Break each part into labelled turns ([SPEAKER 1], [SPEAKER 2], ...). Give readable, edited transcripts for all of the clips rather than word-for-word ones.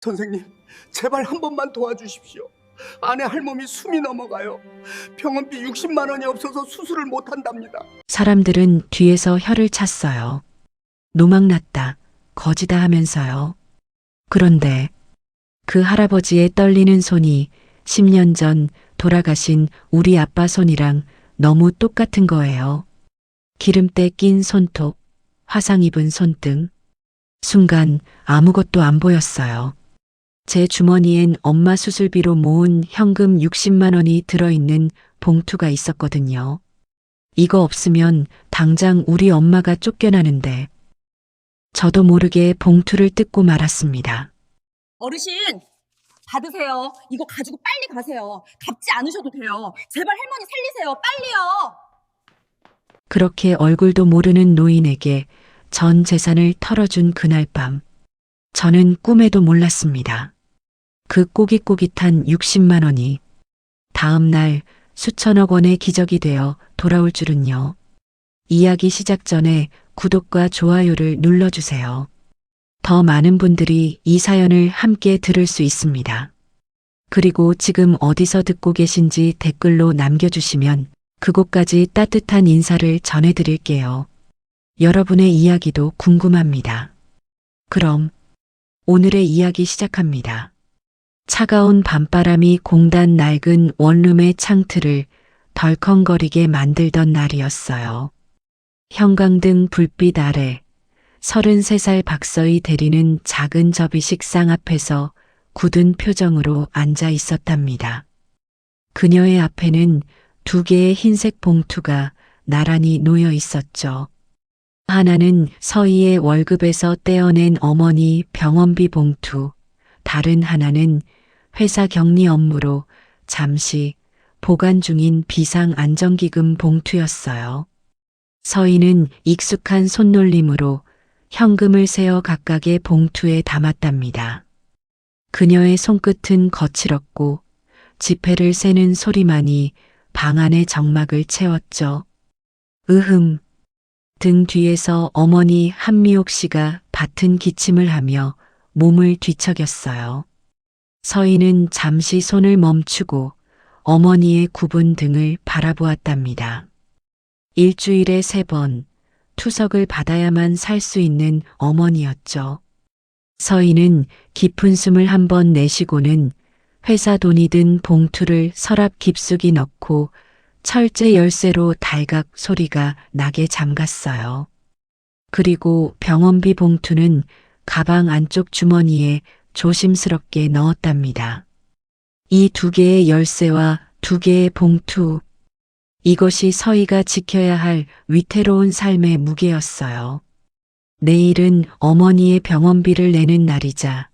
[SPEAKER 1] 선생님, 제발 한 번만 도와주십시오. 아내 할멈이 숨이 넘어가요. 병원비 60만 원이 없어서 수술을 못 한답니다.
[SPEAKER 2] 사람들은 뒤에서 혀를 찼어요. 노망났다, 거지다 하면서요. 그런데 그 할아버지의 떨리는 손이 10년 전 돌아가신 우리 아빠 손이랑 너무 똑같은 거예요. 기름때 낀 손톱, 화상 입은 손등. 순간 아무것도 안 보였어요. 제 주머니엔 엄마 수술비로 모은 현금 60만 원이 들어있는 봉투가 있었거든요. 이거 없으면 당장 우리 엄마가 쫓겨나는데 저도 모르게 봉투를 뜯고 말았습니다.
[SPEAKER 3] 어르신, 받으세요. 이거 가지고 빨리 가세요. 갚지 않으셔도 돼요. 제발 할머니 살리세요. 빨리요.
[SPEAKER 2] 그렇게 얼굴도 모르는 노인에게 전 재산을 털어준 그날 밤, 저는 꿈에도 몰랐습니다. 그 꼬깃꼬깃한 60만 원이 다음 날 수천억 원의 기적이 되어 돌아올 줄은요. 이야기 시작 전에 구독과 좋아요를 눌러주세요. 더 많은 분들이 이 사연을 함께 들을 수 있습니다. 그리고 지금 어디서 듣고 계신지 댓글로 남겨주시면 그곳까지 따뜻한 인사를 전해드릴게요. 여러분의 이야기도 궁금합니다. 그럼 오늘의 이야기 시작합니다. 차가운 밤바람이 공단 낡은 원룸의 창틀을 덜컹거리게 만들던 날이었어요. 형광등 불빛 아래 33살 박서희 대리는 작은 접이식 상 앞에서 굳은 표정으로 앉아 있었답니다. 그녀의 앞에는 2개의 흰색 봉투가 나란히 놓여 있었죠. 하나는 서희의 월급에서 떼어낸 어머니 병원비 봉투, 다른 하나는 회사 격리 업무로 잠시 보관 중인 비상안정기금 봉투였어요. 서희는 익숙한 손놀림으로 현금을 세어 각각의 봉투에 담았답니다. 그녀의 손끝은 거칠었고 지폐를 세는 소리만이 방 안의 정막을 채웠죠. 으흠. 등 뒤에서 어머니 한미옥 씨가 밭은 기침을 하며 몸을 뒤척였어요. 서희는 잠시 손을 멈추고 어머니의 굽은 등을 바라보았답니다. 일주일에 3번 투석을 받아야만 살 수 있는 어머니였죠. 서희는 깊은 숨을 한번 내쉬고는 회사 돈이 든 봉투를 서랍 깊숙이 넣고 철제 열쇠로 달각 소리가 나게 잠갔어요. 그리고 병원비 봉투는 가방 안쪽 주머니에 조심스럽게 넣었답니다. 이 2개의 열쇠와 2개의 봉투, 이것이 서희가 지켜야 할 위태로운 삶의 무게였어요. 내일은 어머니의 병원비를 내는 날이자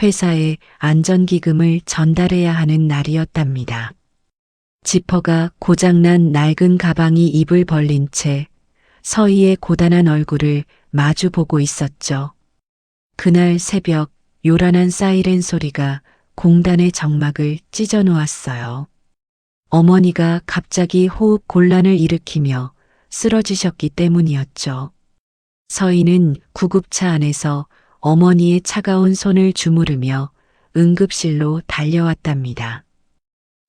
[SPEAKER 2] 회사에 안전기금을 전달해야 하는 날이었답니다. 지퍼가 고장난 낡은 가방이 입을 벌린 채 서희의 고단한 얼굴을 마주 보고 있었죠. 그날 새벽 요란한 사이렌 소리가 공단의 정막을 찢어 놓았어요. 어머니가 갑자기 호흡 곤란을 일으키며 쓰러지셨기 때문이었죠. 서희는 구급차 안에서 어머니의 차가운 손을 주무르며 응급실로 달려왔답니다.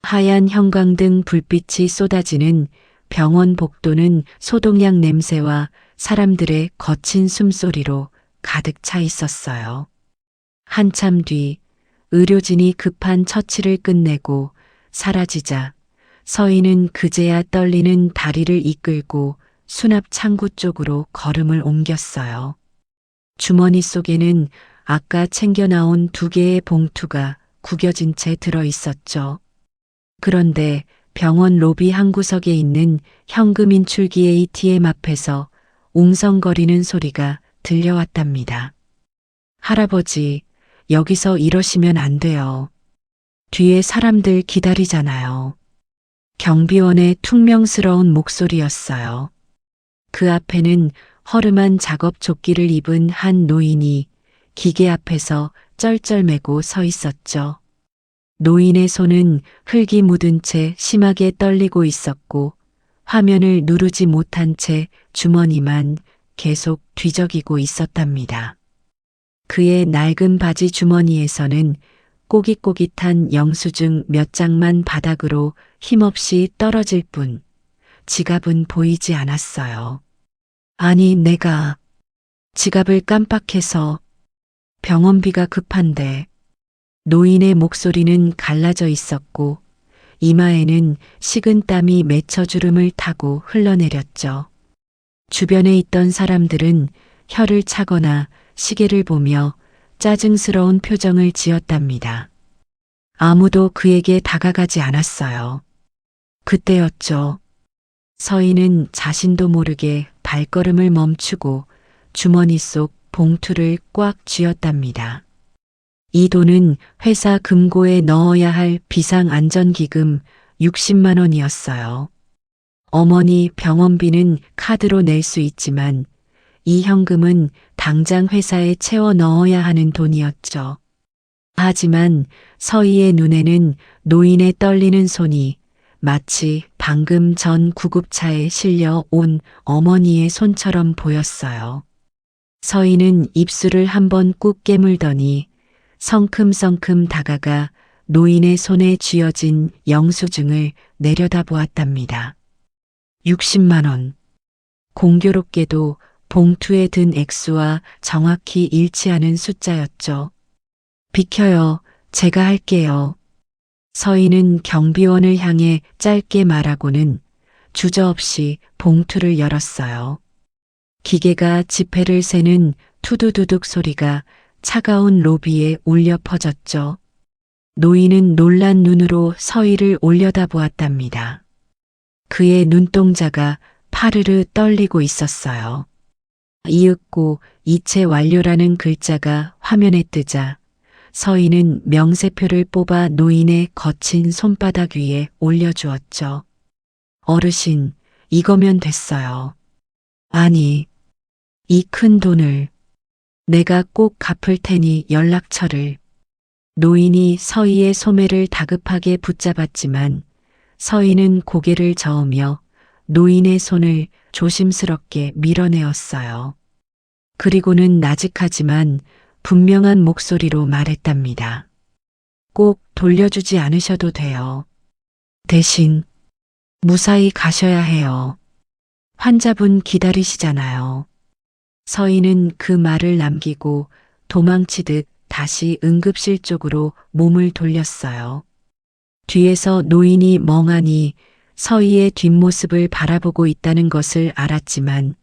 [SPEAKER 2] 하얀 형광등 불빛이 쏟아지는 병원 복도는 소독약 냄새와 사람들의 거친 숨소리로 가득 차 있었어요. 한참 뒤 의료진이 급한 처치를 끝내고 사라지자 서희는 그제야 떨리는 다리를 이끌고 수납 창구 쪽으로 걸음을 옮겼어요. 주머니 속에는 아까 챙겨 나온 2개의 봉투가 구겨진 채 들어 있었죠. 그런데 병원 로비 한 구석에 있는 현금 인출기 ATM 앞에서 웅성거리는 소리가 들려왔답니다. 할아버지, 여기서 이러시면 안 돼요. 뒤에 사람들 기다리잖아요. 경비원의 퉁명스러운 목소리였어요. 그 앞에는 허름한 작업 조끼를 입은 한 노인이 기계 앞에서 쩔쩔매고 서 있었죠. 노인의 손은 흙이 묻은 채 심하게 떨리고 있었고 화면을 누르지 못한 채 주머니만 계속 뒤적이고 있었답니다. 그의 낡은 바지 주머니에서는 꼬깃꼬깃한 영수증 몇 장만 바닥으로 힘없이 떨어질 뿐 지갑은 보이지 않았어요. 아니, 내가 지갑을 깜빡해서 병원비가 급한데. 노인의 목소리는 갈라져 있었고 이마에는 식은 땀이 맺혀주름을 타고 흘러내렸죠. 주변에 있던 사람들은 혀를 차거나 시계를 보며 짜증스러운 표정을 지었답니다. 아무도 그에게 다가가지 않았어요. 그때였죠. 서인은 자신도 모르게 발걸음을 멈추고 주머니 속 봉투를 꽉 쥐었답니다. 이 돈은 회사 금고에 넣어야 할 비상안전기금 60만 원이었어요. 어머니 병원비는 카드로 낼 수 있지만 이 현금은 당장 회사에 채워 넣어야 하는 돈이었죠. 하지만 서희의 눈에는 노인의 떨리는 손이 마치 방금 전 구급차에 실려 온 어머니의 손처럼 보였어요. 서희는 입술을 한번 꾹 깨물더니 성큼성큼 다가가 노인의 손에 쥐어진 영수증을 내려다보았답니다. 60만 원. 공교롭게도 봉투에 든 액수와 정확히 일치하는 숫자였죠. 비켜요. 제가 할게요. 서인은 경비원을 향해 짧게 말하고는 주저없이 봉투를 열었어요. 기계가 지폐를 세는 투두두둑 소리가 차가운 로비에 울려 퍼졌죠. 노인은 놀란 눈으로 서희를 올려다보았답니다. 그의 눈동자가 파르르 떨리고 있었어요. 이윽고 이체 완료라는 글자가 화면에 뜨자 서희는 명세표를 뽑아 노인의 거친 손바닥 위에 올려주었죠. 어르신, 이거면 됐어요. 아니, 이 큰 돈을 내가 꼭 갚을 테니 연락처를. 노인이 서희의 소매를 다급하게 붙잡았지만 서희는 고개를 저으며 노인의 손을 조심스럽게 밀어내었어요. 그리고는 나직하지만 분명한 목소리로 말했답니다. 꼭 돌려주지 않으셔도 돼요. 대신 무사히 가셔야 해요. 환자분 기다리시잖아요. 서희는 그 말을 남기고 도망치듯 다시 응급실 쪽으로 몸을 돌렸어요. 뒤에서 노인이 멍하니 서희의 뒷모습을 바라보고 있다는 것을 알았지만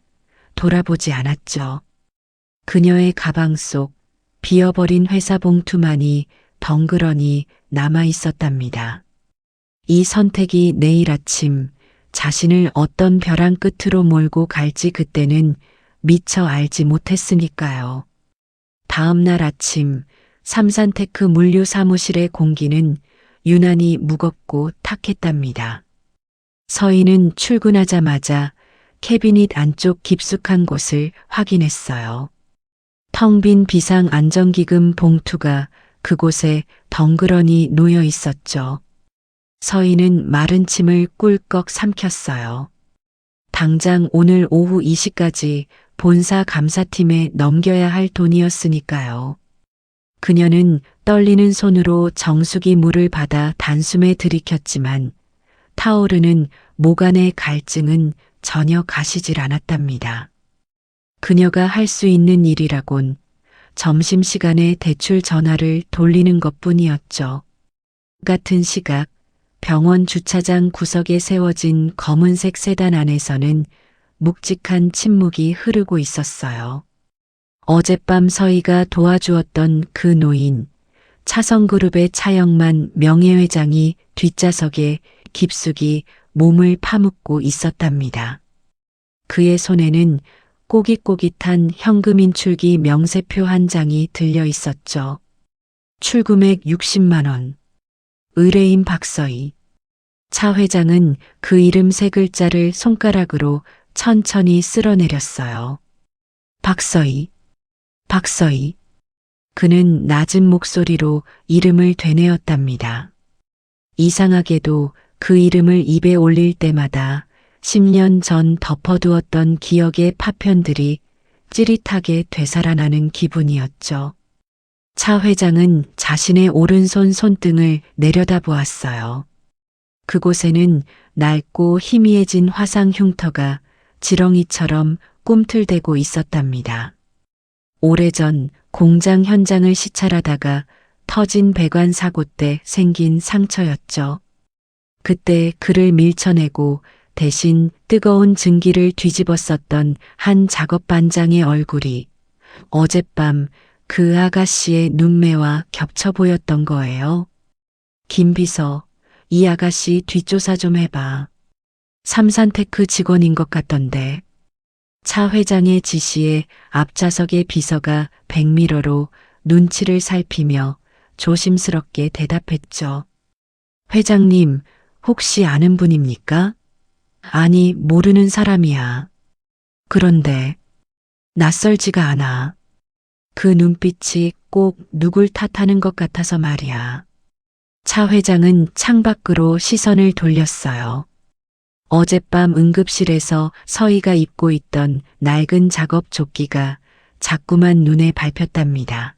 [SPEAKER 2] 돌아보지 않았죠. 그녀의 가방 속 비어버린 회사 봉투만이 덩그러니 남아 있었답니다. 이 선택이 내일 아침 자신을 어떤 벼랑 끝으로 몰고 갈지 그때는 미처 알지 못했으니까요. 다음 날 아침 삼산테크 물류 사무실의 공기는 유난히 무겁고 탁했답니다. 서희는 출근하자마자 캐비닛 안쪽 깊숙한 곳을 확인했어요. 텅 빈 비상안전기금 봉투가 그곳에 덩그러니 놓여 있었죠. 서희는 마른 침을 꿀꺽 삼켰어요. 당장 오늘 오후 2시까지 본사 감사팀에 넘겨야 할 돈이었으니까요. 그녀는 떨리는 손으로 정수기 물을 받아 단숨에 들이켰지만 타오르는 목 안의 갈증은 전혀 가시질 않았답니다. 그녀가 할 수 있는 일이라곤 점심시간에 대출 전화를 돌리는 것뿐이었죠. 같은 시각 병원 주차장 구석에 세워진 검은색 세단 안에서는 묵직한 침묵이 흐르고 있었어요. 어젯밤 서희가 도와주었던 그 노인, 차성그룹의 차영만 명예회장이 뒷좌석에 깊숙이 몸을 파묻고 있었답니다. 그의 손에는 꼬깃꼬깃한 현금 인출기 명세표 한 장이 들려 있었죠. 출금액 60만 원. 의뢰인 박서희. 차 회장은 그 이름 세 글자를 손가락으로 천천히 쓸어내렸어요. 박서희. 박서희. 그는 낮은 목소리로 이름을 되뇌었답니다. 이상하게도 그 이름을 입에 올릴 때마다 10년 전 덮어두었던 기억의 파편들이 찌릿하게 되살아나는 기분이었죠. 차 회장은 자신의 오른손 손등을 내려다보았어요. 그곳에는 낡고 희미해진 화상 흉터가 지렁이처럼 꿈틀대고 있었답니다. 오래전 공장 현장을 시찰하다가 터진 배관 사고 때 생긴 상처였죠. 그때 그를 밀쳐내고 대신 뜨거운 증기를 뒤집었었던 한 작업 반장의 얼굴이 어젯밤 그 아가씨의 눈매와 겹쳐 보였던 거예요. 김 비서, 이 아가씨 뒷조사 좀 해봐. 삼산테크 직원인 것 같던데. 차 회장의 지시에 앞좌석의 비서가 백미러로 눈치를 살피며 조심스럽게 대답했죠. 회장님, 혹시 아는 분입니까? 아니, 모르는 사람이야. 그런데 낯설지가 않아. 그 눈빛이 꼭 누굴 탓하는 것 같아서 말이야. 차 회장은 창밖으로 시선을 돌렸어요. 어젯밤 응급실에서 서희가 입고 있던 낡은 작업 조끼가 자꾸만 눈에 밟혔답니다.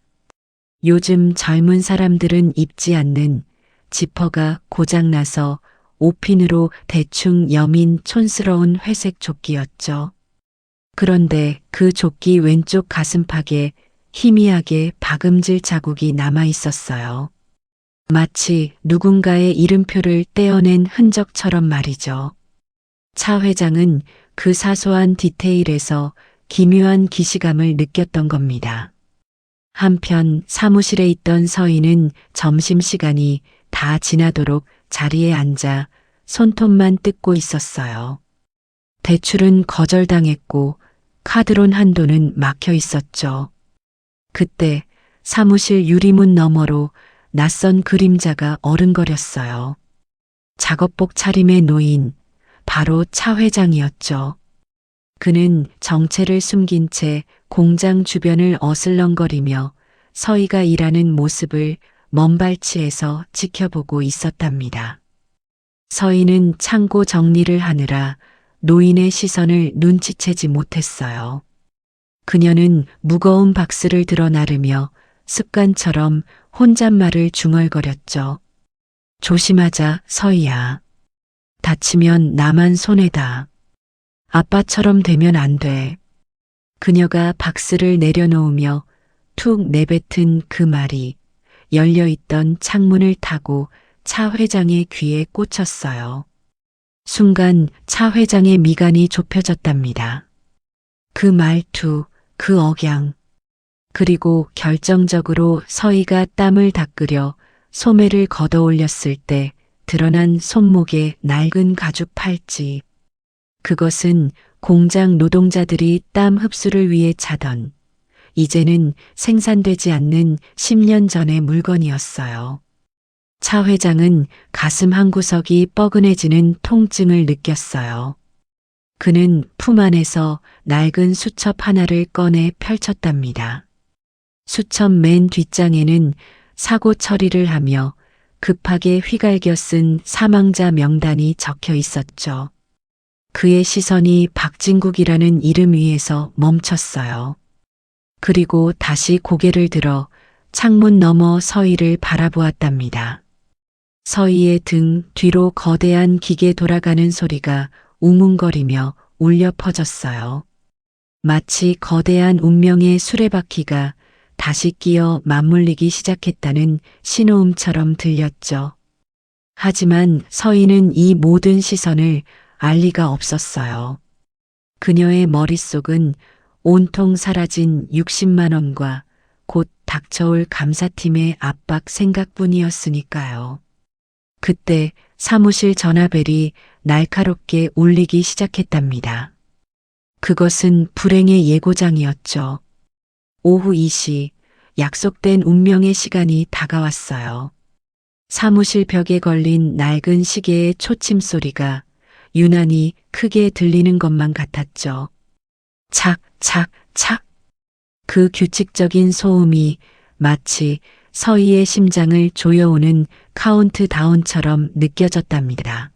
[SPEAKER 2] 요즘 젊은 사람들은 입지 않는 지퍼가 고장나서 옷핀으로 대충 여민 촌스러운 회색 조끼였죠. 그런데 그 조끼 왼쪽 가슴팍에 희미하게 박음질 자국이 남아 있었어요. 마치 누군가의 이름표를 떼어낸 흔적처럼 말이죠. 차 회장은 그 사소한 디테일에서 기묘한 기시감을 느꼈던 겁니다. 한편 사무실에 있던 서희는 점심시간이 다 지나도록 자리에 앉아 손톱만 뜯고 있었어요. 대출은 거절당했고 카드론 한도는 막혀 있었죠. 그때 사무실 유리문 너머로 낯선 그림자가 어른거렸어요. 작업복 차림에 놓인 바로 차 회장이었죠. 그는 정체를 숨긴 채 공장 주변을 어슬렁거리며 서희가 일하는 모습을 먼발치에서 지켜보고 있었답니다. 서희는 창고 정리를 하느라 노인의 시선을 눈치채지 못했어요. 그녀는 무거운 박스를 들어 나르며 습관처럼 혼잣말을 중얼거렸죠. 조심하자, 서희야. 다치면 나만 손해다. 아빠처럼 되면 안 돼. 그녀가 박스를 내려놓으며 툭 내뱉은 그 말이 열려있던 창문을 타고 차 회장의 귀에 꽂혔어요. 순간 차 회장의 미간이 좁혀졌답니다. 그 말투, 그 억양, 그리고 결정적으로 서희가 땀을 닦으려 소매를 걷어 올렸을 때 드러난 손목의 낡은 가죽 팔찌. 그것은 공장 노동자들이 땀 흡수를 위해 차던 이제는 생산되지 않는 10년 전의 물건이었어요. 차 회장은 가슴 한구석이 뻐근해지는 통증을 느꼈어요. 그는 품 안에서 낡은 수첩 하나를 꺼내 펼쳤답니다. 수첩 맨 뒷장에는 사고 처리를 하며 급하게 휘갈겨 쓴 사망자 명단이 적혀 있었죠. 그의 시선이 박진국이라는 이름 위에서 멈췄어요. 그리고 다시 고개를 들어 창문 너머 서희를 바라보았답니다. 서희의 등 뒤로 거대한 기계 돌아가는 소리가 웅웅거리며 울려 퍼졌어요. 마치 거대한 운명의 수레바퀴가 다시 끼어 맞물리기 시작했다는 신호음처럼 들렸죠. 하지만 서희는 이 모든 시선을 알 리가 없었어요. 그녀의 머릿속은 온통 사라진 60만 원과 곧 닥쳐올 감사팀의 압박 생각뿐이었으니까요. 그때 사무실 전화벨이 날카롭게 울리기 시작했답니다. 그것은 불행의 예고장이었죠. 오후 2시, 약속된 운명의 시간이 다가왔어요. 사무실 벽에 걸린 낡은 시계의 초침 소리가 유난히 크게 들리는 것만 같았죠. 착, 착, 착. 그 규칙적인 소음이 마치 서희의 심장을 조여오는 카운트다운처럼 느껴졌답니다.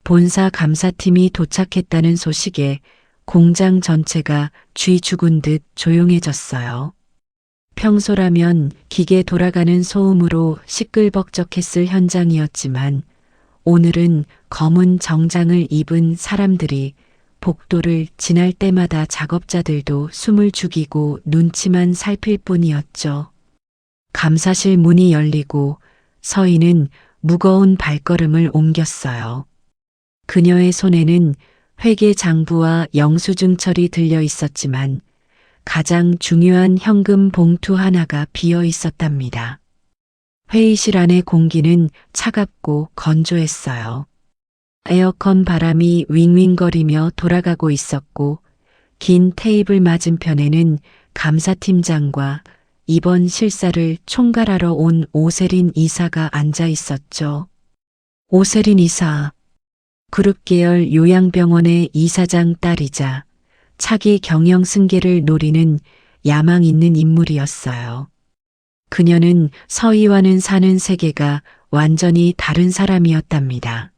[SPEAKER 2] 본사 감사팀이 도착했다는 소식에 공장 전체가 쥐 죽은 듯 조용해졌어요. 평소라면 기계 돌아가는 소음으로 시끌벅적했을 현장이었지만 오늘은 검은 정장을 입은 사람들이 복도를 지날 때마다 작업자들도 숨을 죽이고 눈치만 살필 뿐이었죠. 감사실 문이 열리고 서희는 무거운 발걸음을 옮겼어요. 그녀의 손에는 회계 장부와 영수증철이 들려 있었지만 가장 중요한 현금 봉투 하나가 비어 있었답니다. 회의실 안의 공기는 차갑고 건조했어요. 에어컨 바람이 윙윙거리며 돌아가고 있었고 긴 테이블 맞은편에는 감사팀장과 이번 실사를 총괄하러 온 오세린 이사가 앉아 있었죠. 오세린 이사, 그룹계열 요양병원의 이사장 딸이자 차기 경영 승계를 노리는 야망 있는 인물이었어요. 그녀는 서희와는 사는 세계가 완전히 다른 사람이었답니다.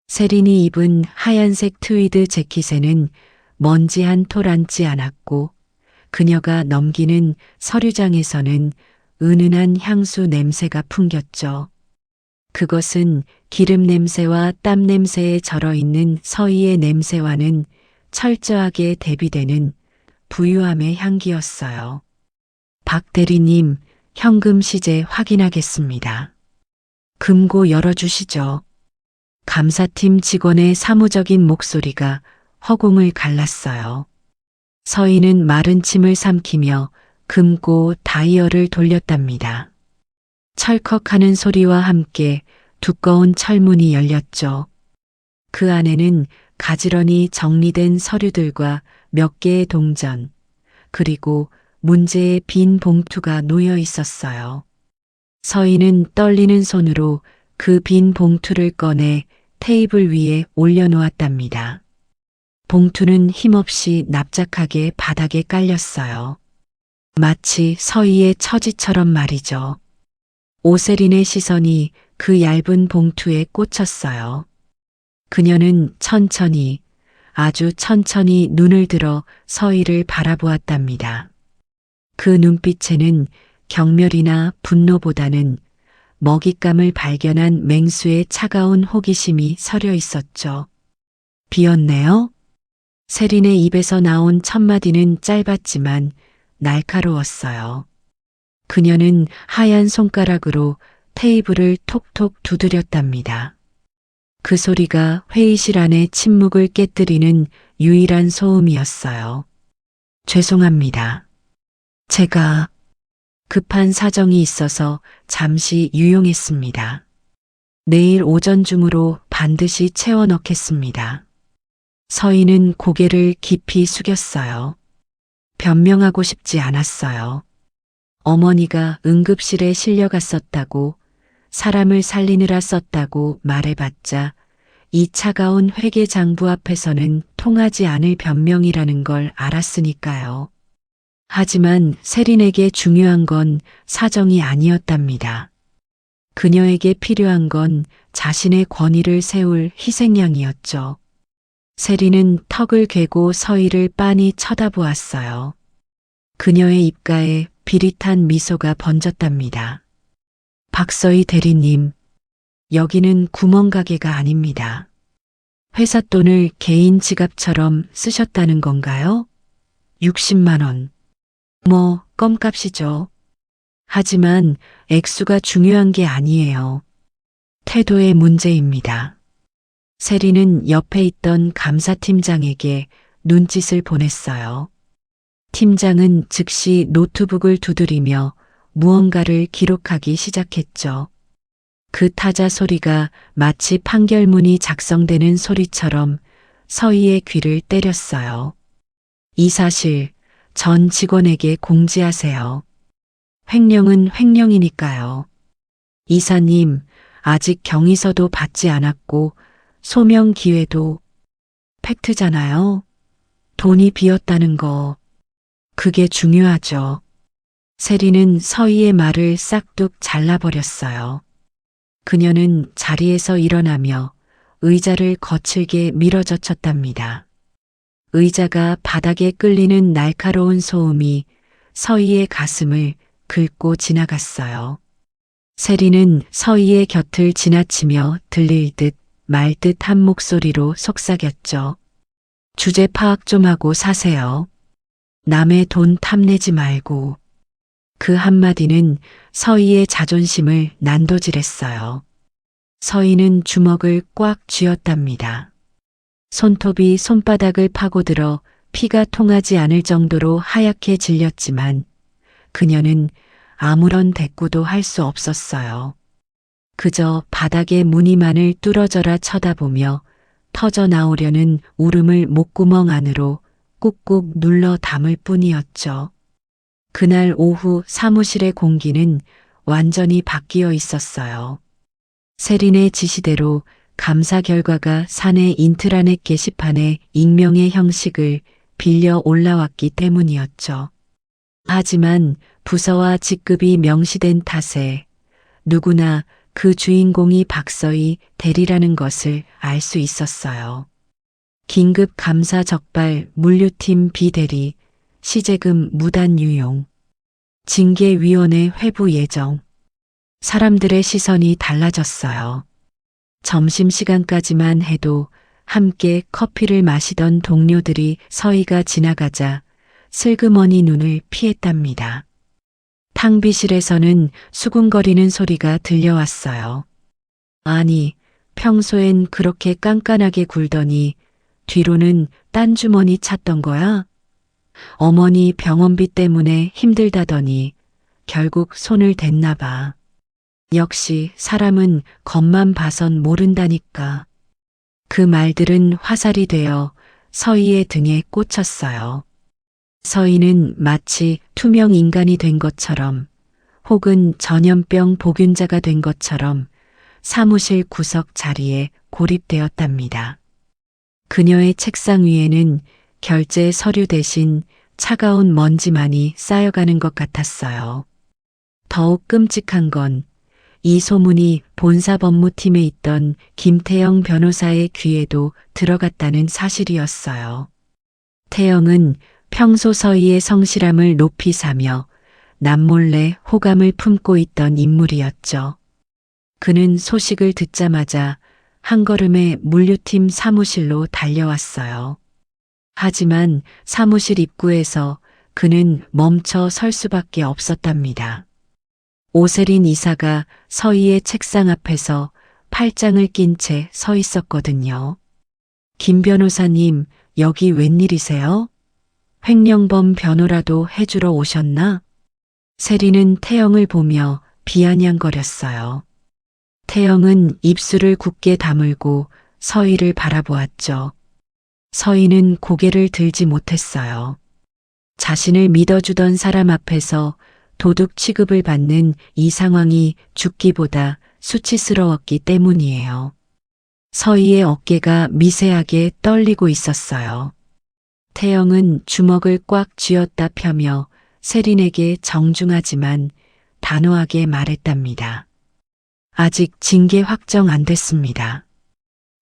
[SPEAKER 2] 세린이 입은 하얀색 트위드 재킷에는 먼지 한 톨 앉지 않았고 그녀가 넘기는 서류장에서는 은은한 향수 냄새가 풍겼죠. 그것은 기름 냄새와 땀 냄새에 절어있는 서희의 냄새와는 철저하게 대비되는 부유함의 향기였어요. 박 대리님, 현금 시제 확인하겠습니다. 금고 열어주시죠. 감사팀 직원의 사무적인 목소리가 허공을 갈랐어요. 서희는 마른 침을 삼키며 금고 다이얼을 돌렸답니다. 철컥하는 소리와 함께 두꺼운 철문이 열렸죠. 그 안에는 가지런히 정리된 서류들과 몇 개의 동전, 그리고 문제의 빈 봉투가 놓여 있었어요. 서희는 떨리는 손으로 그 빈 봉투를 꺼내 테이블 위에 올려놓았답니다. 봉투는 힘없이 납작하게 바닥에 깔렸어요. 마치 서희의 처지처럼 말이죠. 오세린의 시선이 그 얇은 봉투에 꽂혔어요. 그녀는 천천히, 아주 천천히 눈을 들어 서희를 바라보았답니다. 그 눈빛에는 경멸이나 분노보다는 먹잇감을 발견한 맹수의 차가운 호기심이 서려 있었죠. 비었네요? 세린의 입에서 나온 첫 마디는 짧았지만 날카로웠어요. 그녀는 하얀 손가락으로 테이블을 톡톡 두드렸답니다. 그 소리가 회의실 안의 침묵을 깨뜨리는 유일한 소음이었어요. 죄송합니다. 제가 급한 사정이 있어서 잠시 유용했습니다. 내일 오전 중으로 반드시 채워 넣겠습니다. 서희는 고개를 깊이 숙였어요. 변명하고 싶지 않았어요. 어머니가 응급실에 실려갔었다고, 사람을 살리느라 썼다고 말해봤자 이 차가운 회계장부 앞에서는 통하지 않을 변명이라는 걸 알았으니까요. 하지만 세린에게 중요한 건 사정이 아니었답니다. 그녀에게 필요한 건 자신의 권위를 세울 희생양이었죠. 세린은 턱을 괴고 서희를 빤히 쳐다보았어요. 그녀의 입가에 비릿한 미소가 번졌답니다. 박서희 대리님, 여기는 구멍가게가 아닙니다. 회사 돈을 개인 지갑처럼 쓰셨다는 건가요? 60만 원. 뭐, 껌값이죠. 하지만 액수가 중요한 게 아니에요. 태도의 문제입니다. 세린은 옆에 있던 감사팀장에게 눈짓을 보냈어요. 팀장은 즉시 노트북을 두드리며 무언가를 기록하기 시작했죠. 그 타자 소리가 마치 판결문이 작성되는 소리처럼 서희의 귀를 때렸어요. 이 사실 전 직원에게 공지하세요. 횡령은 횡령이니까요. 이사님, 아직 경위서도 받지 않았고 소명 기회도 팩트잖아요. 돈이 비었다는 거. 그게 중요하죠. 세린은 서희의 말을 싹둑 잘라버렸어요. 그녀는 자리에서 일어나며 의자를 거칠게 밀어젖혔답니다. 의자가 바닥에 끌리는 날카로운 소음이 서희의 가슴을 긁고 지나갔어요. 세리는 서희의 곁을 지나치며 들릴 듯 말 듯 한 목소리로 속삭였죠. 주제 파악 좀 하고 사세요. 남의 돈 탐내지 말고. 그 한마디는 서희의 자존심을 난도질했어요. 서희는 주먹을 꽉 쥐었답니다. 손톱이 손바닥을 파고들어 피가 통하지 않을 정도로 하얗게 질렸지만 그녀는 아무런 대꾸도 할 수 없었어요. 그저 바닥의 무늬만을 뚫어져라 쳐다보며 터져 나오려는 울음을 목구멍 안으로 꾹꾹 눌러 담을 뿐이었죠. 그날 오후 사무실의 공기는 완전히 바뀌어 있었어요. 세린의 지시대로 감사 결과가 사내 인트라넷 게시판에 익명의 형식을 빌려 올라왔기 때문이었죠. 하지만 부서와 직급이 명시된 탓에 누구나 그 주인공이 박서희 대리라는 것을 알 수 있었어요. 긴급 감사 적발 물류팀 비대리, 시제금 무단 유용, 징계위원회 회부 예정. 사람들의 시선이 달라졌어요. 점심시간까지만 해도 함께 커피를 마시던 동료들이 서희가 지나가자 슬그머니 눈을 피했답니다. 탕비실에서는 수군거리는 소리가 들려왔어요. 아니, 평소엔 그렇게 깐깐하게 굴더니 뒤로는 딴 주머니 찾던 거야? 어머니 병원비 때문에 힘들다더니 결국 손을 댔나 봐. 역시 사람은 겉만 봐선 모른다니까. 그 말들은 화살이 되어 서희의 등에 꽂혔어요. 서희는 마치 투명 인간이 된 것처럼 혹은 전염병 보균자가 된 것처럼 사무실 구석 자리에 고립되었답니다. 그녀의 책상 위에는 결제 서류 대신 차가운 먼지만이 쌓여가는 것 같았어요. 더욱 끔찍한 건 이 소문이 본사 법무팀에 있던 김태영 변호사의 귀에도 들어갔다는 사실이었어요. 태영은 평소 서희의 성실함을 높이 사며 남몰래 호감을 품고 있던 인물이었죠. 그는 소식을 듣자마자 한 걸음에 물류팀 사무실로 달려왔어요. 하지만 사무실 입구에서 그는 멈춰 설 수밖에 없었답니다. 오세린 이사가 서희의 책상 앞에서 팔짱을 낀 채 서 있었거든요. 김 변호사님, 여기 웬일이세요? 횡령범 변호라도 해주러 오셨나? 세리는 태영을 보며 비아냥거렸어요. 태영은 입술을 굳게 다물고 서희를 바라보았죠. 서희는 고개를 들지 못했어요. 자신을 믿어주던 사람 앞에서 도둑 취급을 받는 이 상황이 죽기보다 수치스러웠기 때문이에요. 서희의 어깨가 미세하게 떨리고 있었어요. 태영은 주먹을 꽉 쥐었다 펴며 세린에게 정중하지만 단호하게 말했답니다. 아직 징계 확정 안 됐습니다.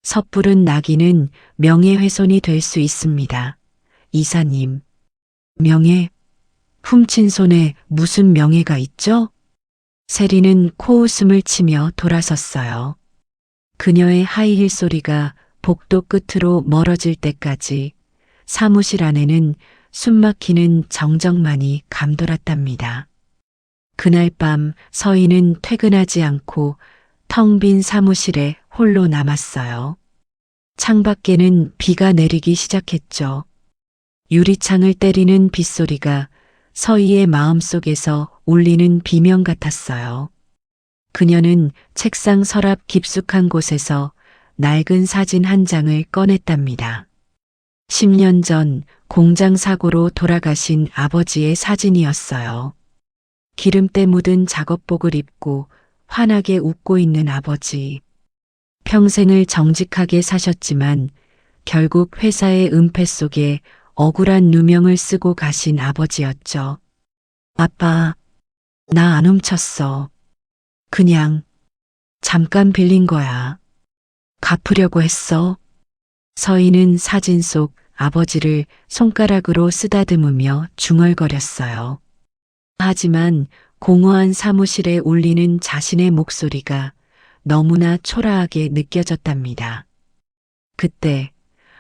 [SPEAKER 2] 섣부른 낙인은 명예훼손이 될 수 있습니다. 이사님. 명예? 훔친 손에 무슨 명예가 있죠? 세리는 코웃음을 치며 돌아섰어요. 그녀의 하이힐 소리가 복도 끝으로 멀어질 때까지 사무실 안에는 숨막히는 정적만이 감돌았답니다. 그날 밤 서희는 퇴근하지 않고 텅 빈 사무실에 홀로 남았어요. 창밖에는 비가 내리기 시작했죠. 유리창을 때리는 빗소리가 서희의 마음속에서 울리는 비명 같았어요. 그녀는 책상 서랍 깊숙한 곳에서 낡은 사진 한 장을 꺼냈답니다. 10년 전 공장 사고로 돌아가신 아버지의 사진이었어요. 기름때 묻은 작업복을 입고 환하게 웃고 있는 아버지. 평생을 정직하게 사셨지만 결국 회사의 은폐 속에 억울한 누명을 쓰고 가신 아버지였죠. 아빠, 나 안 훔쳤어. 그냥 잠깐 빌린 거야. 갚으려고 했어. 서희는 사진 속 아버지를 손가락으로 쓰다듬으며 중얼거렸어요. 하지만 공허한 사무실에 울리는 자신의 목소리가 너무나 초라하게 느껴졌답니다. 그때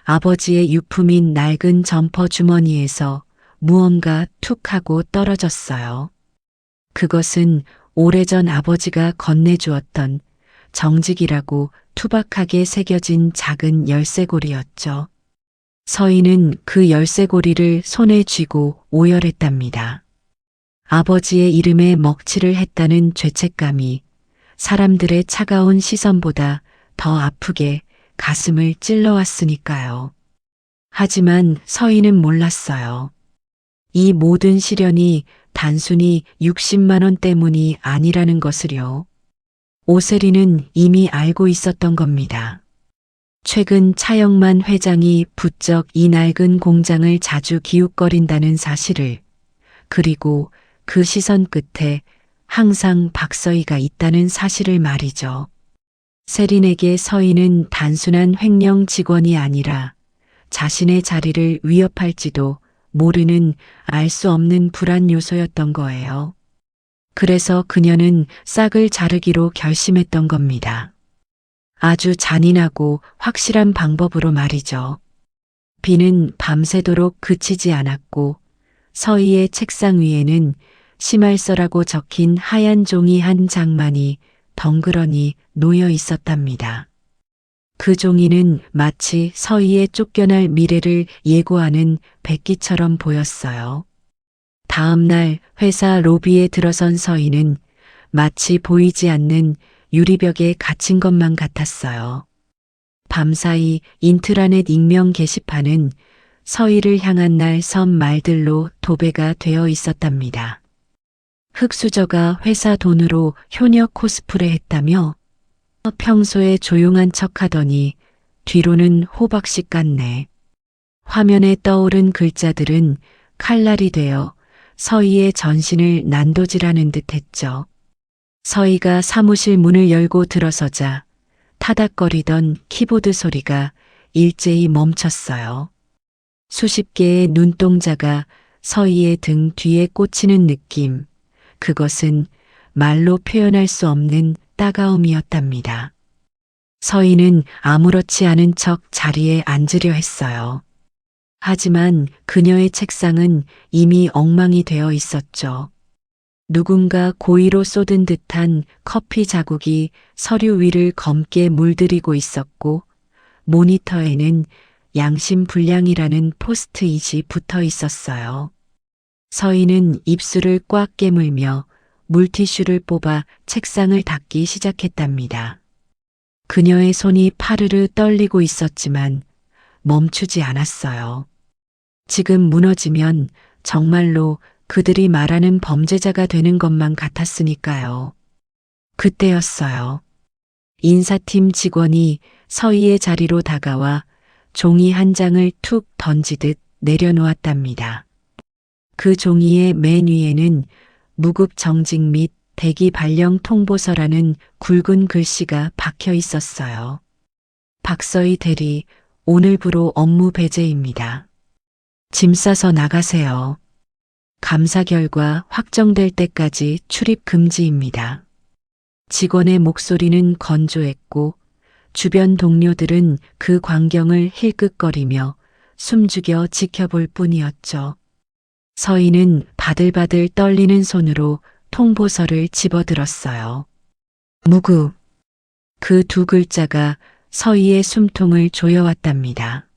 [SPEAKER 2] 아버지의 유품인 낡은 점퍼 주머니에서 무언가 툭 하고 떨어졌어요. 그것은 오래전 아버지가 건네주었던 정직이라고 투박하게 새겨진 작은 열쇠고리였죠. 서희는 그 열쇠고리를 손에 쥐고 오열했답니다. 아버지의 이름에 먹칠을 했다는 죄책감이 사람들의 차가운 시선보다 더 아프게 가슴을 찔러왔으니까요. 하지만 서희는 몰랐어요. 이 모든 시련이 단순히 60만 원 때문이 아니라는 것을요. 오세리는 이미 알고 있었던 겁니다. 최근 차영만 회장이 부쩍 이 낡은 공장을 자주 기웃거린다는 사실을, 그리고 그 시선 끝에 항상 박서희가 있다는 사실을 말이죠. 세린에게 서희는 단순한 횡령 직원이 아니라 자신의 자리를 위협할지도 모르는 알 수 없는 불안 요소였던 거예요. 그래서 그녀는 싹을 자르기로 결심했던 겁니다. 아주 잔인하고 확실한 방법으로 말이죠. 비는 밤새도록 그치지 않았고 서희의 책상 위에는 심할서라고 적힌 하얀 종이 한 장만이 덩그러니 놓여 있었답니다. 그 종이는 마치 서희의 쫓겨날 미래를 예고하는 백기처럼 보였어요. 다음 날 회사 로비에 들어선 서희는 마치 보이지 않는 유리벽에 갇힌 것만 같았어요. 밤사이 인트라넷 익명 게시판은 서희를 향한 날 선 말들로 도배가 되어 있었답니다. 흑수저가 회사 돈으로 효녀 코스프레 했다며 평소에 조용한 척하더니 뒤로는 호박씨 같네. 화면에 떠오른 글자들은 칼날이 되어 서희의 전신을 난도질하는 듯 했죠. 서희가 사무실 문을 열고 들어서자 타닥거리던 키보드 소리가 일제히 멈췄어요. 수십 개의 눈동자가 서희의 등 뒤에 꽂히는 느낌, 그것은 말로 표현할 수 없는 따가움이었답니다. 서희는 아무렇지 않은 척 자리에 앉으려 했어요. 하지만 그녀의 책상은 이미 엉망이 되어 있었죠. 누군가 고의로 쏟은 듯한 커피 자국이 서류 위를 검게 물들이고 있었고, 모니터에는 양심불량이라는 포스트잇이 붙어 있었어요. 서희는 입술을 꽉 깨물며 물티슈를 뽑아 책상을 닦기 시작했답니다. 그녀의 손이 파르르 떨리고 있었지만 멈추지 않았어요. 지금 무너지면 정말로 그들이 말하는 범죄자가 되는 것만 같았으니까요. 그때였어요. 인사팀 직원이 서희의 자리로 다가와 종이 한 장을 툭 던지듯 내려놓았답니다. 그 종이의 맨 위에는 무급 정직 및 대기 발령 통보서라는 굵은 글씨가 박혀 있었어요. 박서희 대리, 오늘부로 업무 배제입니다. 짐 싸서 나가세요. 감사 결과 확정될 때까지 출입 금지입니다. 직원의 목소리는 건조했고 주변 동료들은 그 광경을 힐끗거리며 숨죽여 지켜볼 뿐이었죠. 서희는 바들바들 떨리는 손으로 통보서를 집어들었어요. 무급. 그 두 글자가 서희의 숨통을 조여왔답니다.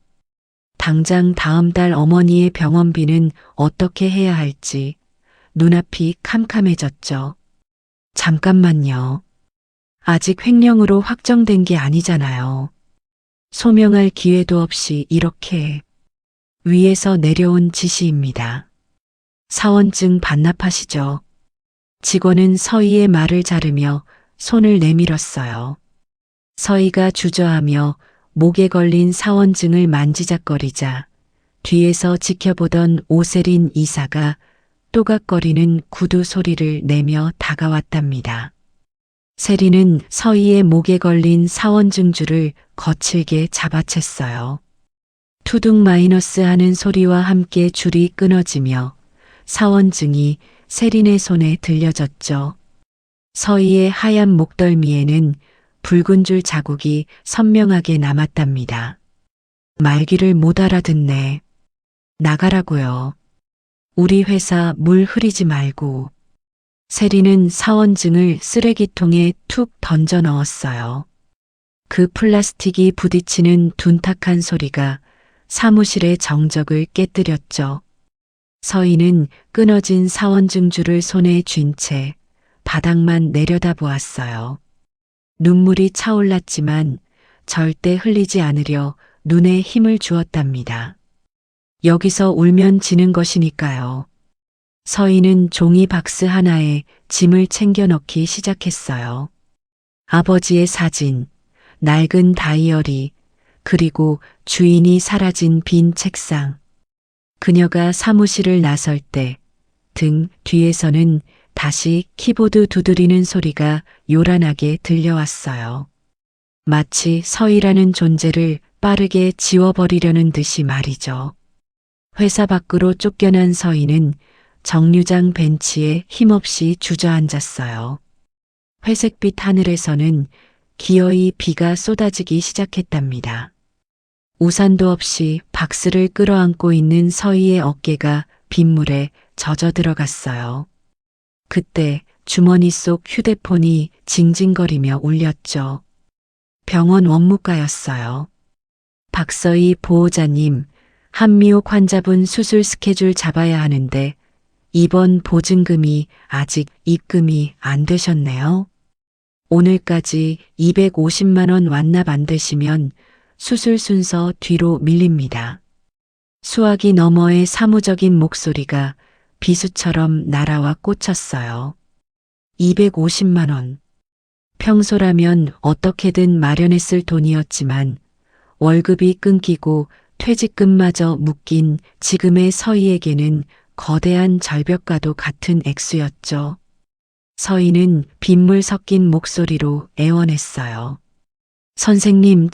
[SPEAKER 2] 당장 다음 달 어머니의 병원비는 어떻게 해야 할지 눈앞이 캄캄해졌죠. 잠깐만요. 아직 횡령으로 확정된 게 아니잖아요. 소명할 기회도 없이 이렇게 위에서 내려온 지시입니다. 사원증 반납하시죠. 직원은 서희의 말을 자르며 손을 내밀었어요. 서희가 주저하며 목에 걸린 사원증을 만지작거리자 뒤에서 지켜보던 오세린 이사가 또각거리는 구두 소리를 내며 다가왔답니다. 세린은 서희의 목에 걸린 사원증줄을 거칠게 잡아챘어요. 투둑 마이너스 하는 소리와 함께 줄이 끊어지며 사원증이 세린의 손에 들려졌죠. 서희의 하얀 목덜미에는 붉은 줄 자국이 선명하게 남았답니다. 말귀를 못 알아듣네. 나가라고요. 우리 회사 물 흐리지 말고. 세린은 사원증을 쓰레기통에 툭 던져 넣었어요. 그 플라스틱이 부딪히는 둔탁한 소리가 사무실의 정적을 깨뜨렸죠. 서희는 끊어진 사원증 줄을 손에 쥔 채 바닥만 내려다보았어요. 눈물이 차올랐지만 절대 흘리지 않으려 눈에 힘을 주었답니다. 여기서 울면 지는 것이니까요. 서희는 종이 박스 하나에 짐을 챙겨 넣기 시작했어요. 아버지의 사진, 낡은 다이어리, 그리고 주인이 사라진 빈 책상. 그녀가 사무실을 나설 때 등 뒤에서는 다시 키보드 두드리는 소리가 요란하게 들려왔어요. 마치 서희라는 존재를 빠르게 지워버리려는 듯이 말이죠. 회사 밖으로 쫓겨난 서희는 정류장 벤치에 힘없이 주저앉았어요. 회색빛 하늘에서는 기어이 비가 쏟아지기 시작했답니다. 우산도 없이 박스를 끌어안고 있는 서희의 어깨가 빗물에 젖어 들어갔어요. 그때 주머니 속 휴대폰이 징징거리며 울렸죠. 병원 원무과였어요. 박서희 보호자님, 한미옥 환자분 수술 스케줄 잡아야 하는데 입원 보증금이 아직 입금이 안 되셨네요. 오늘까지 250만 원 완납 안 되시면 수술 순서 뒤로 밀립니다. 수화기 너머의 사무적인 목소리가 비수처럼 날아와 꽂혔어요. 250만 원. 평소라면 어떻게든 마련했을 돈이었지만 월급이 끊기고 퇴직금마저 묶인 지금의 서희에게는 거대한 절벽과도 같은 액수였죠. 서희는 빗물 섞인 목소리로 애원했어요. 선생님,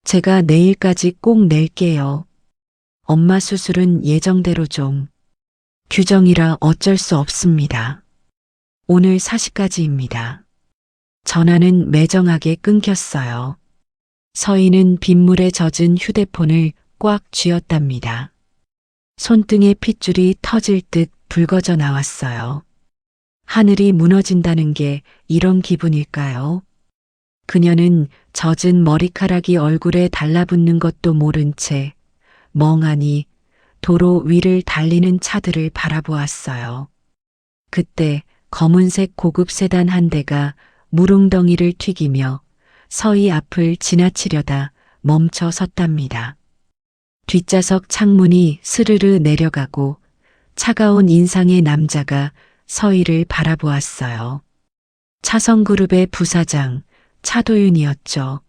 [SPEAKER 2] 제가 내일까지 꼭 낼게요. 엄마 수술은 예정대로 좀. 규정이라 어쩔 수 없습니다. 오늘 4시까지입니다. 전화는 매정하게 끊겼어요. 서희는 빗물에 젖은 휴대폰을 꽉 쥐었답니다. 손등에 핏줄이 터질 듯 붉어져 나왔어요. 하늘이 무너진다는 게 이런 기분일까요? 그녀는 젖은 머리카락이 얼굴에 달라붙는 것도 모른 채 멍하니 도로 위를 달리는 차들을 바라보았어요. 그때 검은색 고급 세단 한 대가 무릉덩이를 튀기며 서희 앞을 지나치려다 멈춰 섰답니다. 뒷좌석 창문이 스르르 내려가고 차가운 인상의 남자가 서희를 바라보았어요. 차성그룹의 부사장 차도윤이었죠.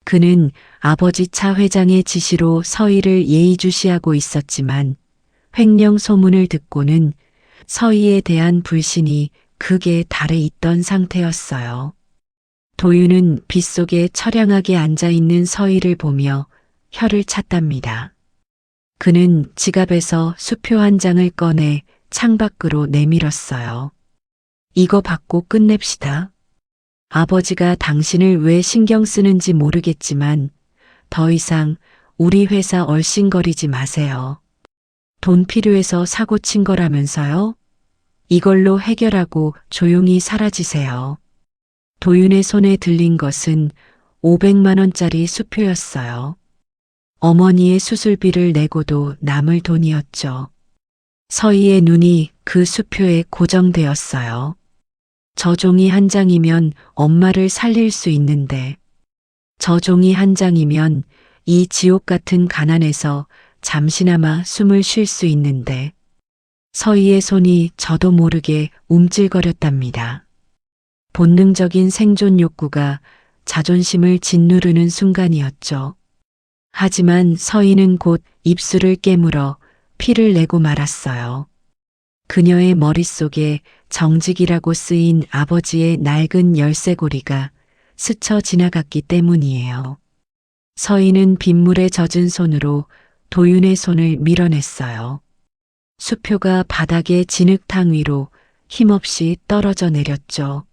[SPEAKER 2] 그는 아버지 차 회장의 지시로 서희를 예의주시하고 있었지만 횡령 소문을 듣고는 서희에 대한 불신이 극에 달해 있던 상태였어요. 도윤은 빗속에 처량하게 앉아있는 서희를 보며 혀를 찼답니다. 그는 지갑에서 수표 한 장을 꺼내 창밖으로 내밀었어요. 이거 받고 끝냅시다. 아버지가 당신을 왜 신경 쓰는지 모르겠지만 더 이상 우리 회사 얼씬거리지 마세요. 돈 필요해서 사고 친 거라면서요? 이걸로 해결하고 조용히 사라지세요. 도윤의 손에 들린 것은 500만 원짜리 수표였어요. 어머니의 수술비를 내고도 남을 돈이었죠. 서희의 눈이 그 수표에 고정되었어요. 저 종이 한 장이면 엄마를 살릴 수 있는데, 저 종이 한 장이면 이 지옥 같은 가난에서 잠시나마 숨을 쉴 수 있는데, 서희의 손이 저도 모르게 움찔거렸답니다. 본능적인 생존 욕구가 자존심을 짓누르는 순간이었죠. 하지만 서희는 곧 입술을 깨물어 피를 내고 말았어요. 그녀의 머릿속에 정직이라고 쓰인 아버지의 낡은 열쇠고리가 스쳐 지나갔기 때문이에요. 서희는 빗물에 젖은 손으로 도윤의 손을 밀어냈어요. 수표가 바닥에 진흙탕 위로 힘없이 떨어져 내렸죠.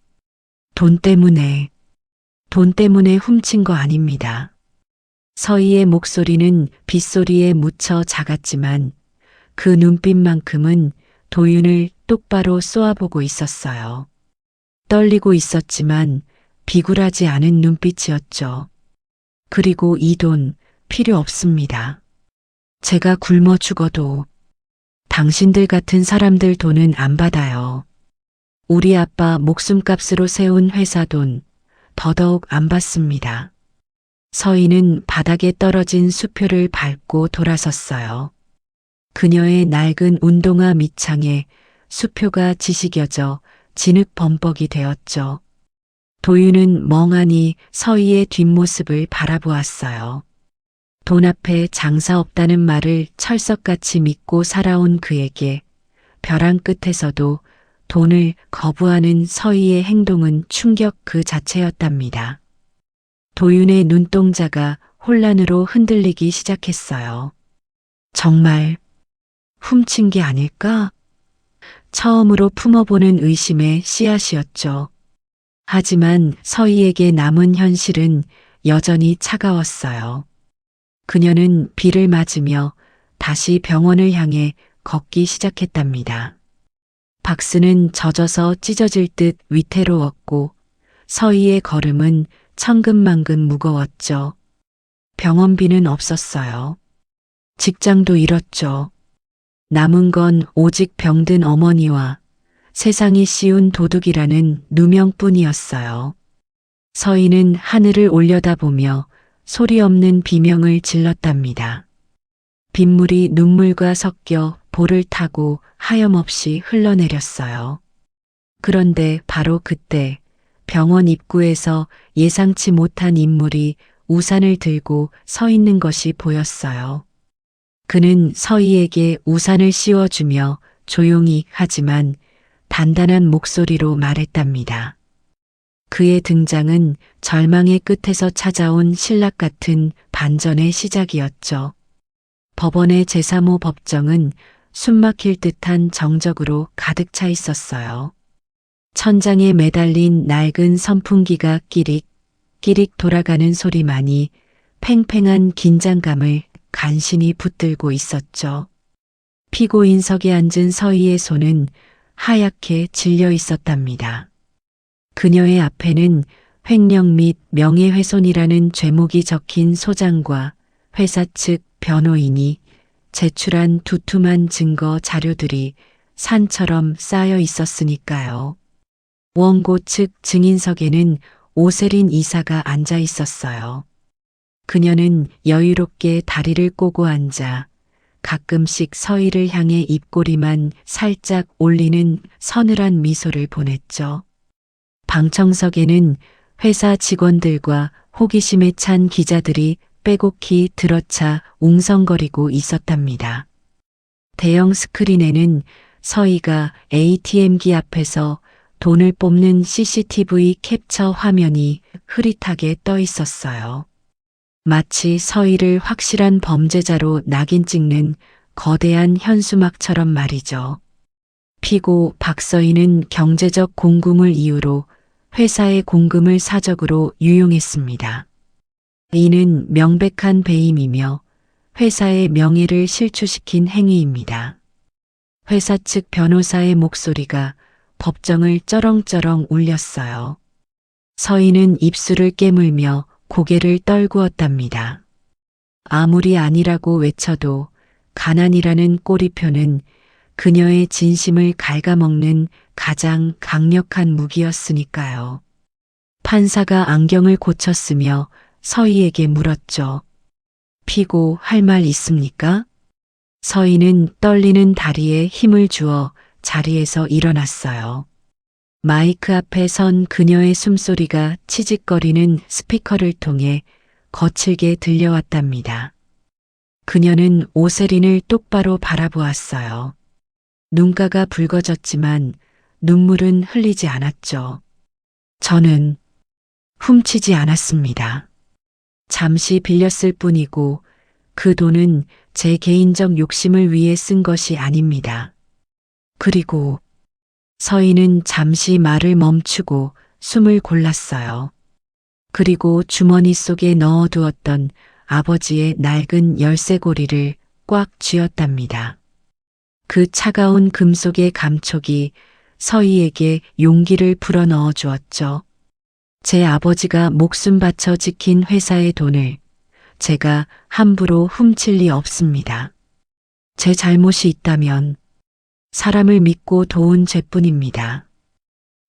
[SPEAKER 2] 돈 때문에 훔친 거 아닙니다. 서희의 목소리는 빗소리에 묻혀 작았지만 그 눈빛만큼은 도윤을 똑바로 쏘아보고 있었어요. 떨리고 있었지만 비굴하지 않은 눈빛이었죠. 그리고 이 돈 필요 없습니다. 제가 굶어 죽어도 당신들 같은 사람들 돈은 안 받아요. 우리 아빠 목숨값으로 세운 회사 돈 더더욱 안 받습니다. 서희는 바닥에 떨어진 수표를 밟고 돌아섰어요. 그녀의 낡은 운동화 밑창에 수표가 지식여져 진흙 범벅이 되었죠. 도윤은 멍하니 서희의 뒷모습을 바라보았어요. 돈 앞에 장사 없다는 말을 철석같이 믿고 살아온 그에게 벼랑 끝에서도 돈을 거부하는 서희의 행동은 충격 그 자체였답니다. 도윤의 눈동자가 혼란으로 흔들리기 시작했어요. 정말 훔친 게 아닐까? 처음으로 품어보는 의심의 씨앗이었죠. 하지만 서희에게 남은 현실은 여전히 차가웠어요. 그녀는 비를 맞으며 다시 병원을 향해 걷기 시작했답니다. 박스는 젖어서 찢어질 듯 위태로웠고 서희의 걸음은 천근만근 무거웠죠. 병원비는 없었어요. 직장도 잃었죠. 남은 건 오직 병든 어머니와 세상이 씌운 도둑이라는 누명뿐이었어요. 서희는 하늘을 올려다보며 소리 없는 비명을 질렀답니다. 빗물이 눈물과 섞여 볼을 타고 하염없이 흘러내렸어요. 그런데 바로 그때 병원 입구에서 예상치 못한 인물이 우산을 들고 서 있는 것이 보였어요. 그는 서희에게 우산을 씌워주며 조용히 하지만 단단한 목소리로 말했답니다. 그의 등장은 절망의 끝에서 찾아온 신락 같은 반전의 시작이었죠. 법원의 제3호 법정은 숨막힐 듯한 정적으로 가득 차 있었어요. 천장에 매달린 낡은 선풍기가 끼릭 돌아가는 소리만이 팽팽한 긴장감을 간신히 붙들고 있었죠. 피고인석에 앉은 서희의 손은 하얗게 질려 있었답니다. 그녀의 앞에는 횡령 및 명예훼손이라는 죄목이 적힌 소장과 회사 측 변호인이 제출한 두툼한 증거 자료들이 산처럼 쌓여 있었으니까요. 원고 측 증인석에는 오세린 이사가 앉아 있었어요. 그녀는 여유롭게 다리를 꼬고 앉아 가끔씩 서희를 향해 입꼬리만 살짝 올리는 서늘한 미소를 보냈죠. 방청석에는 회사 직원들과 호기심에 찬 기자들이 빼곡히 들어차 웅성거리고 있었답니다. 대형 스크린에는 서희가 ATM기 앞에서 돈을 뽑는 CCTV 캡처 화면이 흐릿하게 떠 있었어요. 마치 서희를 확실한 범죄자로 낙인 찍는 거대한 현수막처럼 말이죠. 피고 박서희는 경제적 공금을 이유로 회사의 공금을 사적으로 유용했습니다. 이는 명백한 배임이며 회사의 명예를 실추시킨 행위입니다. 회사 측 변호사의 목소리가 법정을 쩌렁쩌렁 울렸어요. 서희는 입술을 깨물며 고개를 떨구었답니다. 아무리 아니라고 외쳐도 가난이라는 꼬리표는 그녀의 진심을 갉아먹는 가장 강력한 무기였으니까요. 판사가 안경을 고쳤으며 서희에게 물었죠. 피고 할 말 있습니까? 서희는 떨리는 다리에 힘을 주어 자리에서 일어났어요. 마이크 앞에 선 그녀의 숨소리가 치직거리는 스피커를 통해 거칠게 들려왔답니다. 그녀는 오세린을 똑바로 바라보았어요. 눈가가 붉어졌지만 눈물은 흘리지 않았죠. 저는 훔치지 않았습니다. 잠시 빌렸을 뿐이고 그 돈은 제 개인적 욕심을 위해 쓴 것이 아닙니다. 그리고 서인은 잠시 말을 멈추고 숨을 골랐어요. 그리고 주머니 속에 넣어두었던 아버지의 낡은 열쇠고리를 꽉 쥐었답니다. 그 차가운 금속의 감촉이 서희에게 용기를 불어넣어 주었죠. 제 아버지가 목숨 바쳐 지킨 회사의 돈을 제가 함부로 훔칠 리 없습니다. 제 잘못이 있다면 사람을 믿고 도운 죄뿐입니다.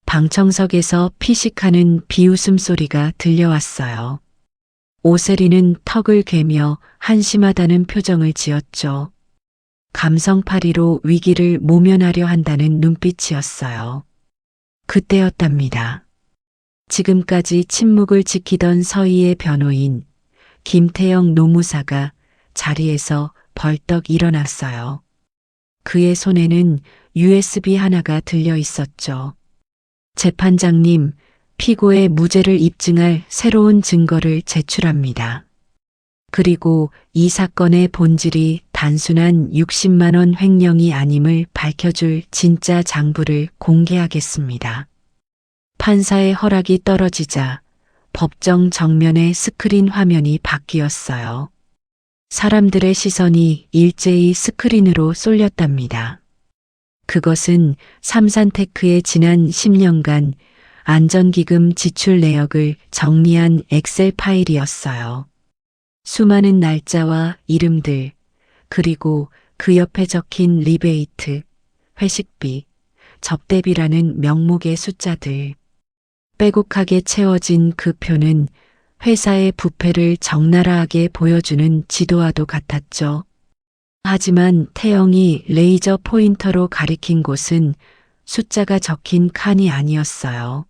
[SPEAKER 2] 방청석에서 피식하는 비웃음 소리가 들려왔어요. 오세리는 턱을 괴며 한심하다는 표정을 지었죠. 감성파리로 위기를 모면하려 한다는 눈빛이었어요. 그때였답니다. 지금까지 침묵을 지키던 서희의 변호인 김태영 노무사가 자리에서 벌떡 일어났어요. 그의 손에는 USB 하나가 들려 있었죠. 재판장님, 피고의 무죄를 입증할 새로운 증거를 제출합니다. 그리고 이 사건의 본질이 단순한 60만 원 횡령이 아님을 밝혀줄 진짜 장부를 공개하겠습니다. 판사의 허락이 떨어지자 법정 정면의 스크린 화면이 바뀌었어요. 사람들의 시선이 일제히 스크린으로 쏠렸답니다. 그것은 삼산테크의 지난 10년간 안전기금 지출 내역을 정리한 엑셀 파일이었어요. 수많은 날짜와 이름들, 그리고 그 옆에 적힌 리베이트, 회식비, 접대비라는 명목의 숫자들. 빼곡하게 채워진 그 표는 회사의 부패를 적나라하게 보여주는 지도와도 같았죠. 하지만 태영이 레이저 포인터로 가리킨 곳은 숫자가 적힌 칸이 아니었어요.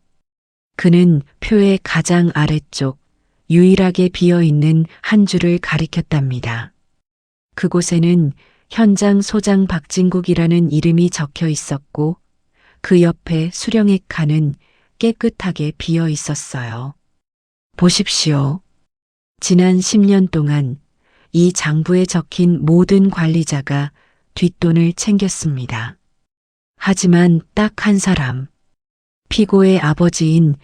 [SPEAKER 2] 그는 표의 가장 아래쪽, 유일하게 비어있는 한 줄을 가리켰답니다. 그곳에는 현장 소장 박진국이라는 이름이 적혀 있었고 그 옆에 수령의 칸은 깨끗하게 비어 있었어요. 보십시오. 지난 10년 동안 이 장부에 적힌 모든 관리자가 뒷돈을 챙겼습니다. 하지만 딱 한 사람, 피고의 아버지인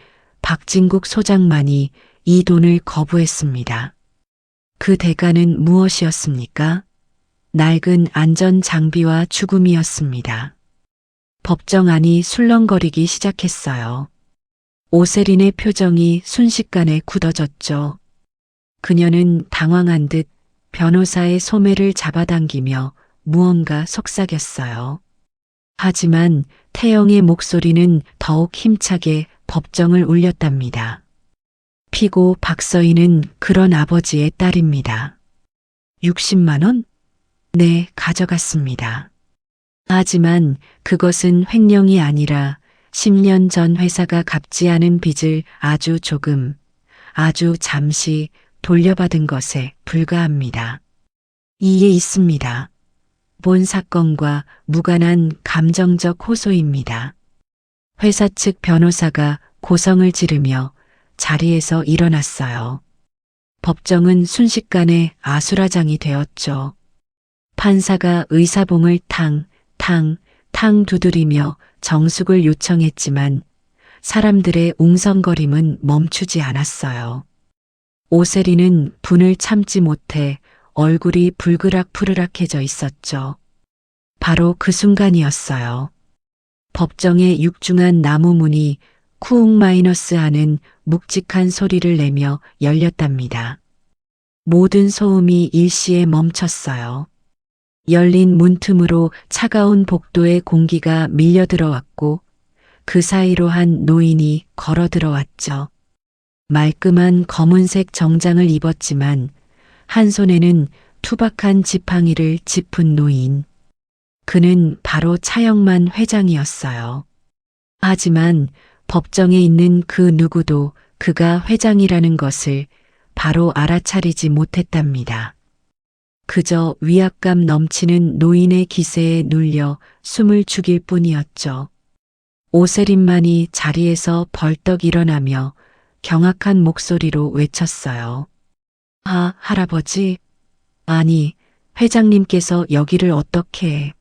[SPEAKER 2] 박진국 소장만이 이 돈을 거부했습니다. 그 대가는 무엇이었습니까? 낡은 안전 장비와 죽음이었습니다. 법정 안이 술렁거리기 시작했어요. 오세린의 표정이 순식간에 굳어졌죠. 그녀는 당황한 듯 변호사의 소매를 잡아당기며 무언가 속삭였어요. 하지만 태영의 목소리는 더욱 힘차게 법정을 울렸답니다. 피고 박서희는 그런 아버지의 딸입니다. 60만 원? 네, 가져갔습니다. 하지만 그것은 횡령이 아니라 10년 전 회사가 갚지 않은 빚을 아주 조금, 아주 잠시 돌려받은 것에 불과합니다. 이에 있습니다. 본 사건과 무관한 감정적 호소입니다. 회사 측 변호사가 고성을 지르며 자리에서 일어났어요. 법정은 순식간에 아수라장이 되었죠. 판사가 의사봉을 탕 두드리며 정숙을 요청했지만 사람들의 웅성거림은 멈추지 않았어요. 오세리는 분을 참지 못해 얼굴이 불그락푸르락해져 있었죠. 바로 그 순간이었어요. 법정의 육중한 나무 문이 쿠웅 마이너스 하는 묵직한 소리를 내며 열렸답니다. 모든 소음이 일시에 멈췄어요. 열린 문틈으로 차가운 복도의 공기가 밀려 들어왔고 그 사이로 한 노인이 걸어 들어왔죠. 말끔한 검은색 정장을 입었지만 한 손에는 투박한 지팡이를 짚은 노인. 그는 바로 차영만 회장이었어요. 하지만 법정에 있는 그 누구도 그가 회장이라는 것을 바로 알아차리지 못했답니다. 그저 위압감 넘치는 노인의 기세에 눌려 숨을 죽일 뿐이었죠. 오세린만이 자리에서 벌떡 일어나며 경악한 목소리로 외쳤어요. 아, 할아버지, 아니, 회장님께서 여기를 어떻게 해?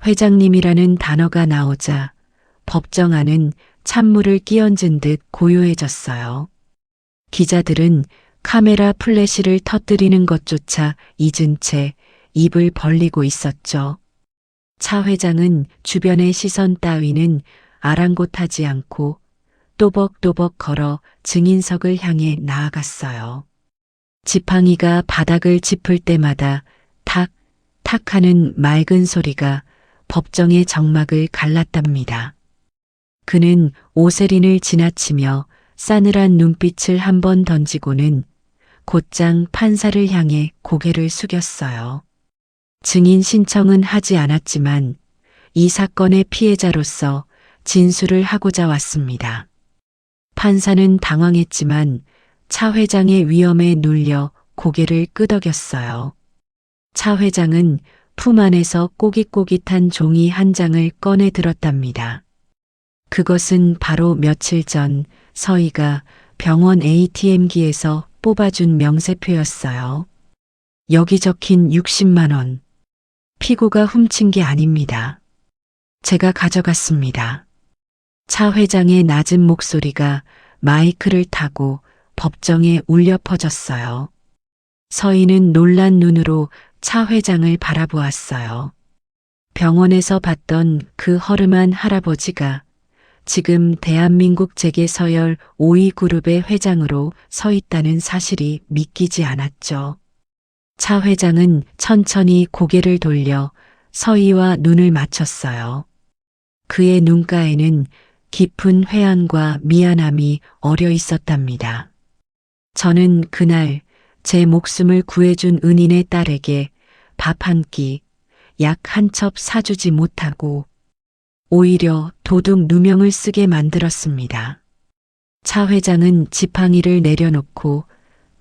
[SPEAKER 2] 회장님이라는 단어가 나오자 법정 안은 찬물을 끼얹은 듯 고요해졌어요. 기자들은 카메라 플래시를 터뜨리는 것조차 잊은 채 입을 벌리고 있었죠. 차 회장은 주변의 시선 따위는 아랑곳하지 않고 또벅또벅 걸어 증인석을 향해 나아갔어요. 지팡이가 바닥을 짚을 때마다 탁, 탁 하는 맑은 소리가 법정의 정막을 갈랐답니다. 그는 오세린을 지나치며 싸늘한 눈빛을 한 번 던지고는 곧장 판사를 향해 고개를 숙였어요. 증인 신청은 하지 않았지만 이 사건의 피해자로서 진술을 하고자 왔습니다. 판사는 당황했지만 차 회장의 위험에 눌려 고개를 끄덕였어요. 차 회장은 품 안에서 꼬깃꼬깃한 종이 한 장을 꺼내 들었답니다. 그것은 바로 며칠 전 서희가 병원 ATM기에서 뽑아준 명세표였어요. 여기 적힌 60만 원. 피고가 훔친 게 아닙니다. 제가 가져갔습니다. 차 회장의 낮은 목소리가 마이크를 타고 법정에 울려 퍼졌어요. 서희는 놀란 눈으로 차 회장을 바라보았어요. 병원에서 봤던 그 허름한 할아버지가 지금 대한민국 재계서열 5위 그룹의 회장으로 서 있다는 사실이 믿기지 않았죠. 차 회장은 천천히 고개를 돌려 서희와 눈을 맞췄어요. 그의 눈가에는 깊은 회한과 미안함이 어려 있었답니다. 저는 그날 제 목숨을 구해준 은인의 딸에게 밥 한 끼, 약 한 첩 사주지 못하고 오히려 도둑 누명을 쓰게 만들었습니다. 차 회장은 지팡이를 내려놓고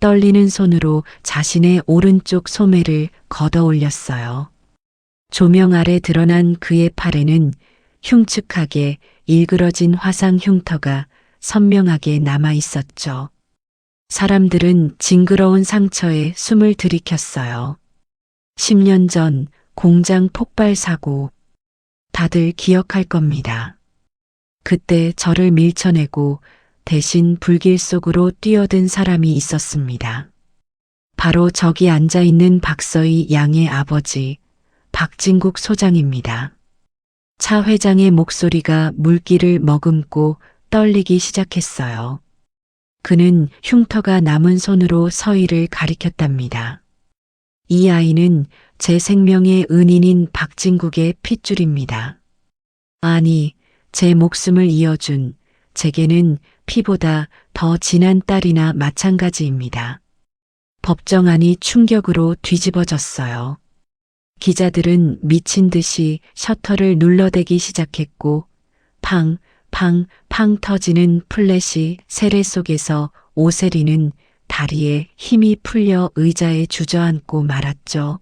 [SPEAKER 2] 떨리는 손으로 자신의 오른쪽 소매를 걷어 올렸어요. 조명 아래 드러난 그의 팔에는 흉측하게 일그러진 화상 흉터가 선명하게 남아 있었죠. 사람들은 징그러운 상처에 숨을 들이켰어요. 10년 전 공장 폭발 사고, 다들 기억할 겁니다. 그때 저를 밀쳐내고 대신 불길 속으로 뛰어든 사람이 있었습니다. 바로 저기 앉아 있는 박서희 양의 아버지, 박진국 소장입니다. 차 회장의 목소리가 물기를 머금고 떨리기 시작했어요. 그는 흉터가 남은 손으로 서희를 가리켰답니다. 이 아이는 제 생명의 은인인 박진국의 핏줄입니다. 아니, 제 목숨을 이어준 제게는 피보다 더 진한 딸이나 마찬가지입니다. 법정 안이 충격으로 뒤집어졌어요. 기자들은 미친 듯이 셔터를 눌러대기 시작했고 팡, 팡, 팡 터지는 플래시 세례 속에서 오세리는 다리에 힘이 풀려 의자에 주저앉고 말았죠.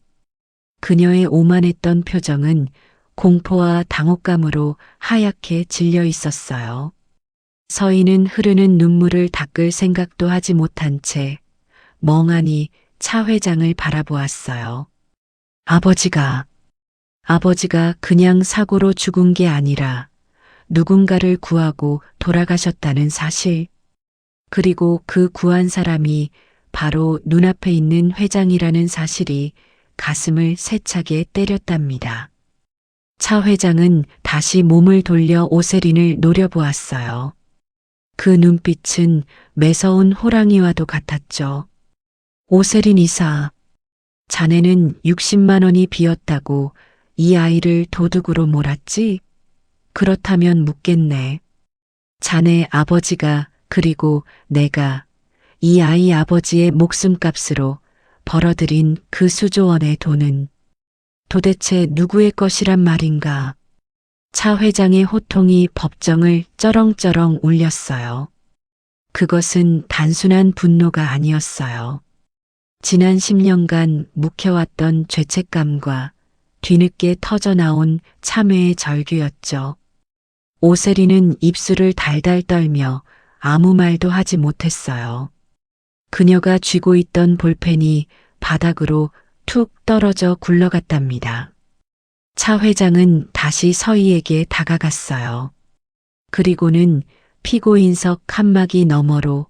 [SPEAKER 2] 그녀의 오만했던 표정은 공포와 당혹감으로 하얗게 질려 있었어요. 서희는 흐르는 눈물을 닦을 생각도 하지 못한 채 멍하니 차 회장을 바라보았어요. 아버지가 그냥 사고로 죽은 게 아니라 누군가를 구하고 돌아가셨다는 사실, 그리고 그 구한 사람이 바로 눈앞에 있는 회장이라는 사실이 가슴을 세차게 때렸답니다. 차 회장은 다시 몸을 돌려 오세린을 노려보았어요. 그 눈빛은 매서운 호랑이와도 같았죠. 오세린 이사, 자네는 60만 원이 비었다고 이 아이를 도둑으로 몰았지? 그렇다면 묻겠네. 자네 아버지가 그리고 내가 이 아이 아버지의 목숨값으로 벌어들인 그 수조원의 돈은 도대체 누구의 것이란 말인가? 차 회장의 호통이 법정을 쩌렁쩌렁 울렸어요. 그것은 단순한 분노가 아니었어요. 지난 10년간 묵혀왔던 죄책감과 뒤늦게 터져나온 참회의 절규였죠. 오세리는 입술을 달달 떨며 아무 말도 하지 못했어요. 그녀가 쥐고 있던 볼펜이 바닥으로 툭 떨어져 굴러갔답니다. 차 회장은 다시 서희에게 다가갔어요. 그리고는 피고인석 칸막이 너머로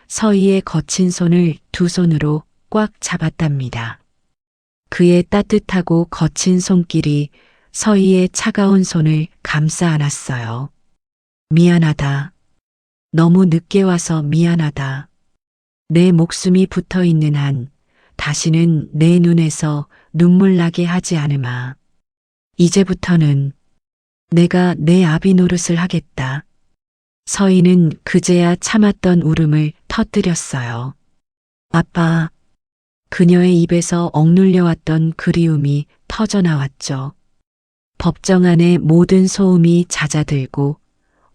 [SPEAKER 2] 서희의 거친 손을 두 손으로 꽉 잡았답니다. 그의 따뜻하고 거친 손길이 서희의 차가운 손을 감싸 안았어요. 미안하다. 너무 늦게 와서 미안하다. 내 목숨이 붙어 있는 한 다시는 내 눈에서 눈물 나게 하지 않으마. 이제부터는 내가 내 아비 노릇을 하겠다. 서희는 그제야 참았던 울음을 터뜨렸어요. 아빠. 그녀의 입에서 억눌려왔던 그리움이 터져나왔죠. 법정 안의 모든 소음이 잦아들고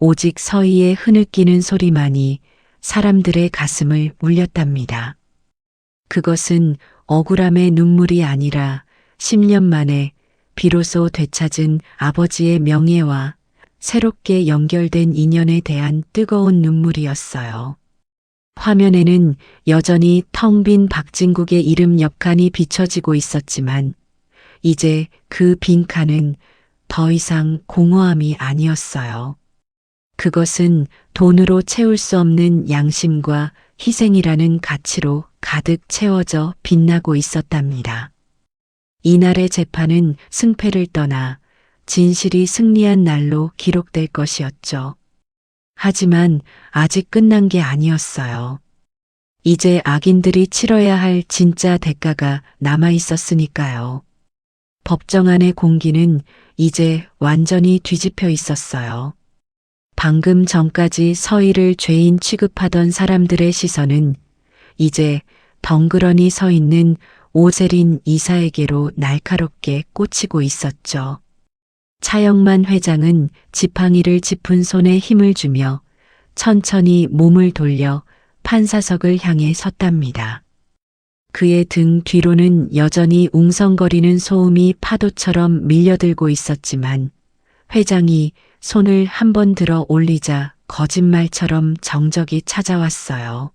[SPEAKER 2] 오직 서희의 흐느끼는 소리만이 사람들의 가슴을 울렸답니다. 그것은 억울함의 눈물이 아니라 10년 만에 비로소 되찾은 아버지의 명예와 새롭게 연결된 인연에 대한 뜨거운 눈물이었어요. 화면에는 여전히 텅 빈 박진국의 이름 옆칸이 비춰지고 있었지만 이제 그 빈칸은 더 이상 공허함이 아니었어요. 그것은 돈으로 채울 수 없는 양심과 희생이라는 가치로 가득 채워져 빛나고 있었답니다. 이날의 재판은 승패를 떠나 진실이 승리한 날로 기록될 것이었죠. 하지만 아직 끝난 게 아니었어요. 이제 악인들이 치러야 할 진짜 대가가 남아 있었으니까요. 법정 안의 공기는 이제 완전히 뒤집혀 있었어요. 방금 전까지 서희를 죄인 취급하던 사람들의 시선은 이제 덩그러니 서 있는 오세린 이사에게로 날카롭게 꽂히고 있었죠. 차영만 회장은 지팡이를 짚은 손에 힘을 주며 천천히 몸을 돌려 판사석을 향해 섰답니다. 그의 등 뒤로는 여전히 웅성거리는 소음이 파도처럼 밀려들고 있었지만 회장이 손을 한 번 들어 올리자 거짓말처럼 정적이 찾아왔어요.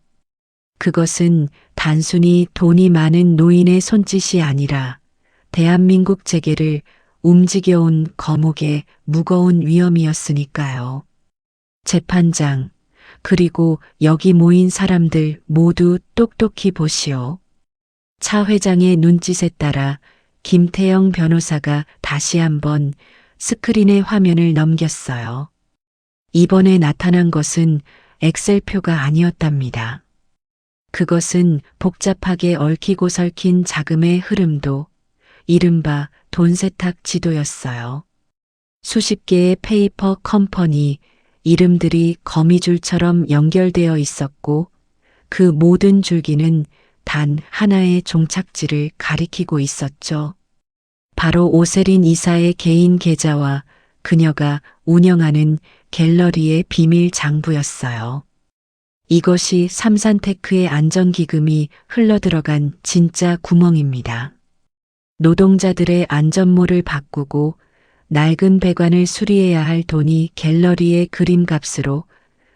[SPEAKER 2] 그것은 단순히 돈이 많은 노인의 손짓이 아니라 대한민국 재계를 움직여온 거목의 무거운 위험이었으니까요. 재판장, 그리고 여기 모인 사람들 모두 똑똑히 보시오. 차 회장의 눈짓에 따라 김태영 변호사가 다시 한번 스크린의 화면을 넘겼어요. 이번에 나타난 것은 엑셀표가 아니었답니다. 그것은 복잡하게 얽히고 설킨 자금의 흐름도 이른바 돈 세탁 지도였어요. 수십 개의 페이퍼 컴퍼니 이름들이 거미줄처럼 연결되어 있었고 그 모든 줄기는 단 하나의 종착지를 가리키고 있었죠. 바로 오세린 이사의 개인 계좌와 그녀가 운영하는 갤러리의 비밀 장부였어요. 이것이 삼산테크의 안전기금이 흘러들어간 진짜 구멍입니다. 노동자들의 안전모를 바꾸고 낡은 배관을 수리해야 할 돈이 갤러리의 그림값으로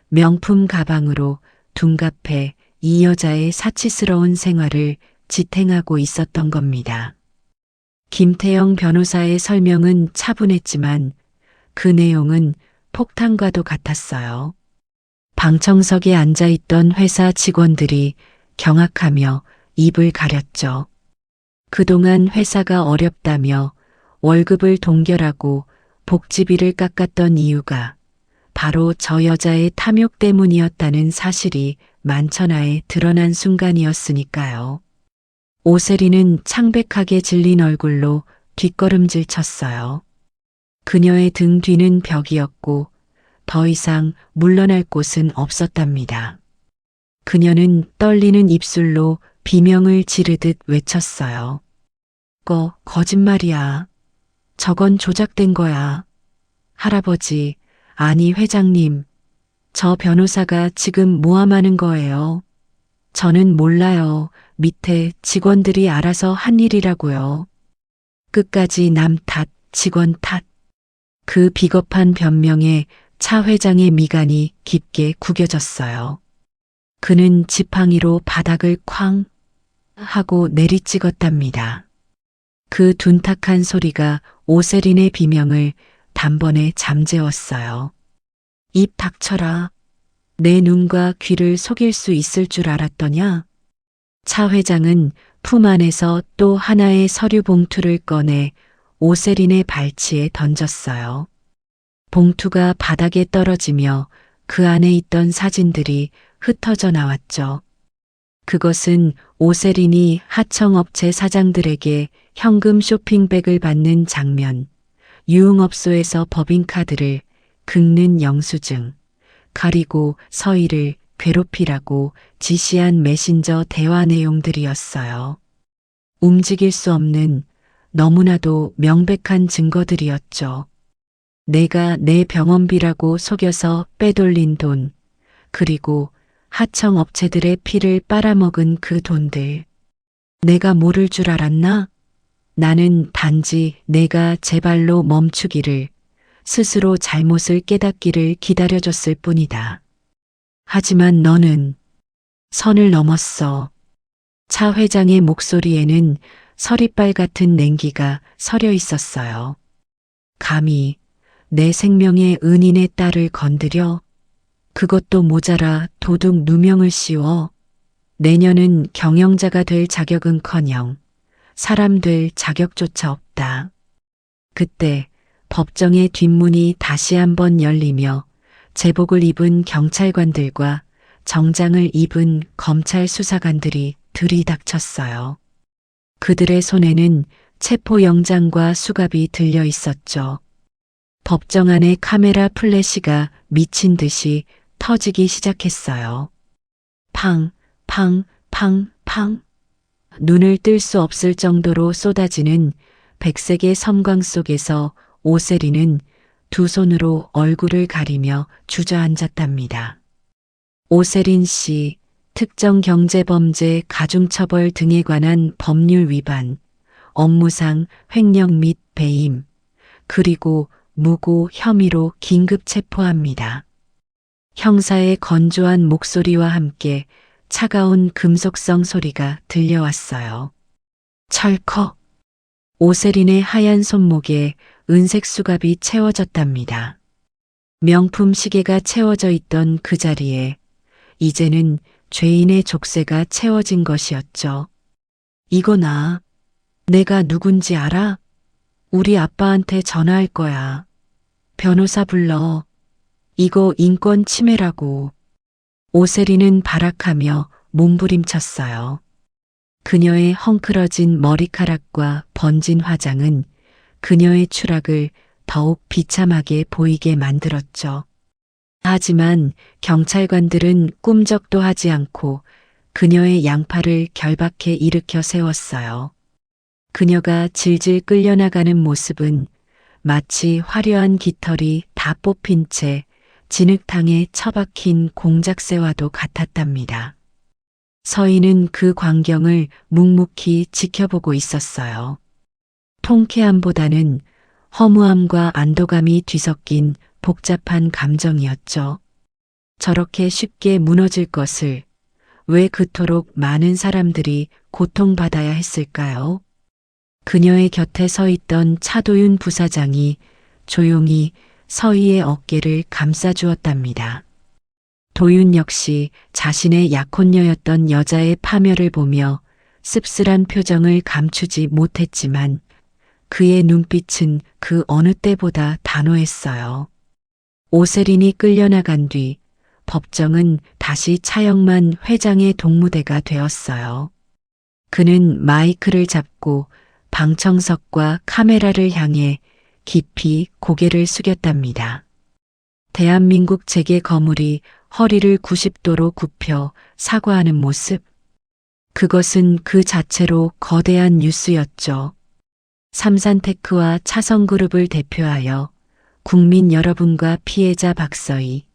[SPEAKER 2] 명품 가방으로 둔갑해 이 여자의 사치스러운 생활을 지탱하고 있었던 겁니다. 김태영 변호사의 설명은 차분했지만 그 내용은 폭탄과도 같았어요. 방청석에 앉아있던 회사 직원들이 경악하며 입을 가렸죠. 그동안 회사가 어렵다며 월급을 동결하고 복지비를 깎았던 이유가 바로 저 여자의 탐욕 때문이었다는 사실이 만천하에 드러난 순간이었으니까요. 오세리는 창백하게 질린 얼굴로 뒷걸음질 쳤어요. 그녀의 등 뒤는 벽이었고 더 이상 물러날 곳은 없었답니다. 그녀는 떨리는 입술로 비명을 지르듯 외쳤어요. 거짓말이야. 저건 조작된 거야. 할아버지, 아니 회장님, 저 변호사가 지금 모함하는 거예요. 저는 몰라요. 밑에 직원들이 알아서 한 일이라고요. 끝까지 남 탓, 직원 탓. 그 비겁한 변명에 차 회장의 미간이 깊게 구겨졌어요. 그는 지팡이로 바닥을 쾅 하고 내리찍었답니다. 그 둔탁한 소리가 오세린의 비명을 단번에 잠재웠어요. 입 닥쳐라. 내 눈과 귀를 속일 수 있을 줄 알았더냐? 차 회장은 품 안에서 또 하나의 서류 봉투를 꺼내 오세린의 발치에 던졌어요. 봉투가 바닥에 떨어지며 그 안에 있던 사진들이 흩어져 나왔죠. 그것은 오세린이 하청업체 사장들에게 현금 쇼핑백을 받는 장면, 유흥업소에서 법인카드를 긁는 영수증, 가리고 서희를 괴롭히라고 지시한 메신저 대화 내용들이었어요. 움직일 수 없는 너무나도 명백한 증거들이었죠. 내가 내 병원비라고 속여서 빼돌린 돈, 그리고 하청업체들의 피를 빨아먹은 그 돈들. 내가 모를 줄 알았나? 나는 단지 내가 제 발로 멈추기를, 스스로 잘못을 깨닫기를 기다려줬을 뿐이다. 하지만 너는 선을 넘었어. 차 회장의 목소리에는 서리빨 같은 냉기가 서려 있었어요. 감히 내 생명의 은인의 딸을 건드려? 그것도 모자라 도둑 누명을 씌워. 내년은 경영자가 될 자격은커녕 사람 될 자격조차 없다. 그때 법정의 뒷문이 다시 한번 열리며 제복을 입은 경찰관들과 정장을 입은 검찰 수사관들이 들이닥쳤어요. 그들의 손에는 체포영장과 수갑이 들려 있었죠. 법정 안의 카메라 플래시가 미친 듯이 터지기 시작했어요. 팡, 팡, 팡, 팡. 눈을 뜰 수 없을 정도로 쏟아지는 백색의 섬광 속에서 오세린은 두 손으로 얼굴을 가리며 주저앉았답니다. 오세린 씨, 특정경제범죄 가중처벌 등에 관한 법률 위반, 업무상 횡령 및 배임, 그리고 무고 혐의로 긴급 체포합니다. 형사의 건조한 목소리와 함께 차가운 금속성 소리가 들려왔어요. 철컥. 오세린의 하얀 손목에 은색 수갑이 채워졌답니다. 명품 시계가 채워져 있던 그 자리에 이제는 죄인의 족쇄가 채워진 것이었죠. 이거나 내가 누군지 알아? 우리 아빠한테 전화할 거야. 변호사 불러. 이거 인권 침해라고. 오세린은 발악하며 몸부림쳤어요. 그녀의 헝클어진 머리카락과 번진 화장은 그녀의 추락을 더욱 비참하게 보이게 만들었죠. 하지만 경찰관들은 꿈쩍도 하지 않고 그녀의 양팔을 결박해 일으켜 세웠어요. 그녀가 질질 끌려나가는 모습은 마치 화려한 깃털이 다 뽑힌 채 진흙탕에 처박힌 공작새와도 같았답니다. 서희는 그 광경을 묵묵히 지켜보고 있었어요. 통쾌함보다는 허무함과 안도감이 뒤섞인 복잡한 감정이었죠. 저렇게 쉽게 무너질 것을 왜 그토록 많은 사람들이 고통받아야 했을까요? 그녀의 곁에 서 있던 차도윤 부사장이 조용히 서희의 어깨를 감싸주었답니다. 도윤 역시 자신의 약혼녀였던 여자의 파멸을 보며 씁쓸한 표정을 감추지 못했지만 그의 눈빛은 그 어느 때보다 단호했어요. 오세린이 끌려나간 뒤 법정은 다시 차영만 회장의 동무대가 되었어요. 그는 마이크를 잡고 방청석과 카메라를 향해 깊이 고개를 숙였답니다. 대한민국 재계 거물이 허리를 90도로 굽혀 사과하는 모습. 그것은 그 자체로 거대한 뉴스였죠. 삼산테크와 차성그룹을 대표하여 국민 여러분과 피해자 박서희,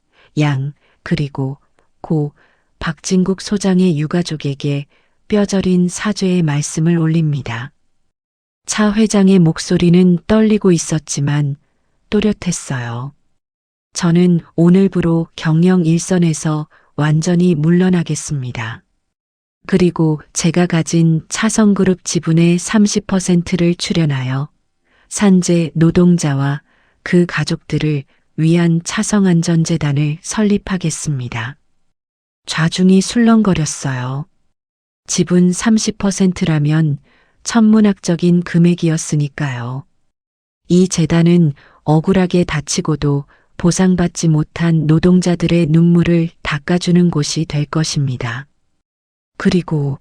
[SPEAKER 2] 양, 그리고 고 박진국 소장의 유가족에게 뼈저린 사죄의 말씀을 올립니다. 차 회장의 목소리는 떨리고 있었지만 또렷했어요. 저는 오늘부로 경영 일선에서 완전히 물러나겠습니다. 그리고 제가 가진 차성그룹 지분의 30%를 출연하여 산재 노동자와 그 가족들을 위한 차성안전재단을 설립하겠습니다. 좌중이 술렁거렸어요. 지분 30%라면 천문학적인 금액이었으니까요. 이 재단은 억울하게 다치고도 보상받지 못한 노동자들의 눈물을 닦아주는 곳이 될 것입니다. 그리고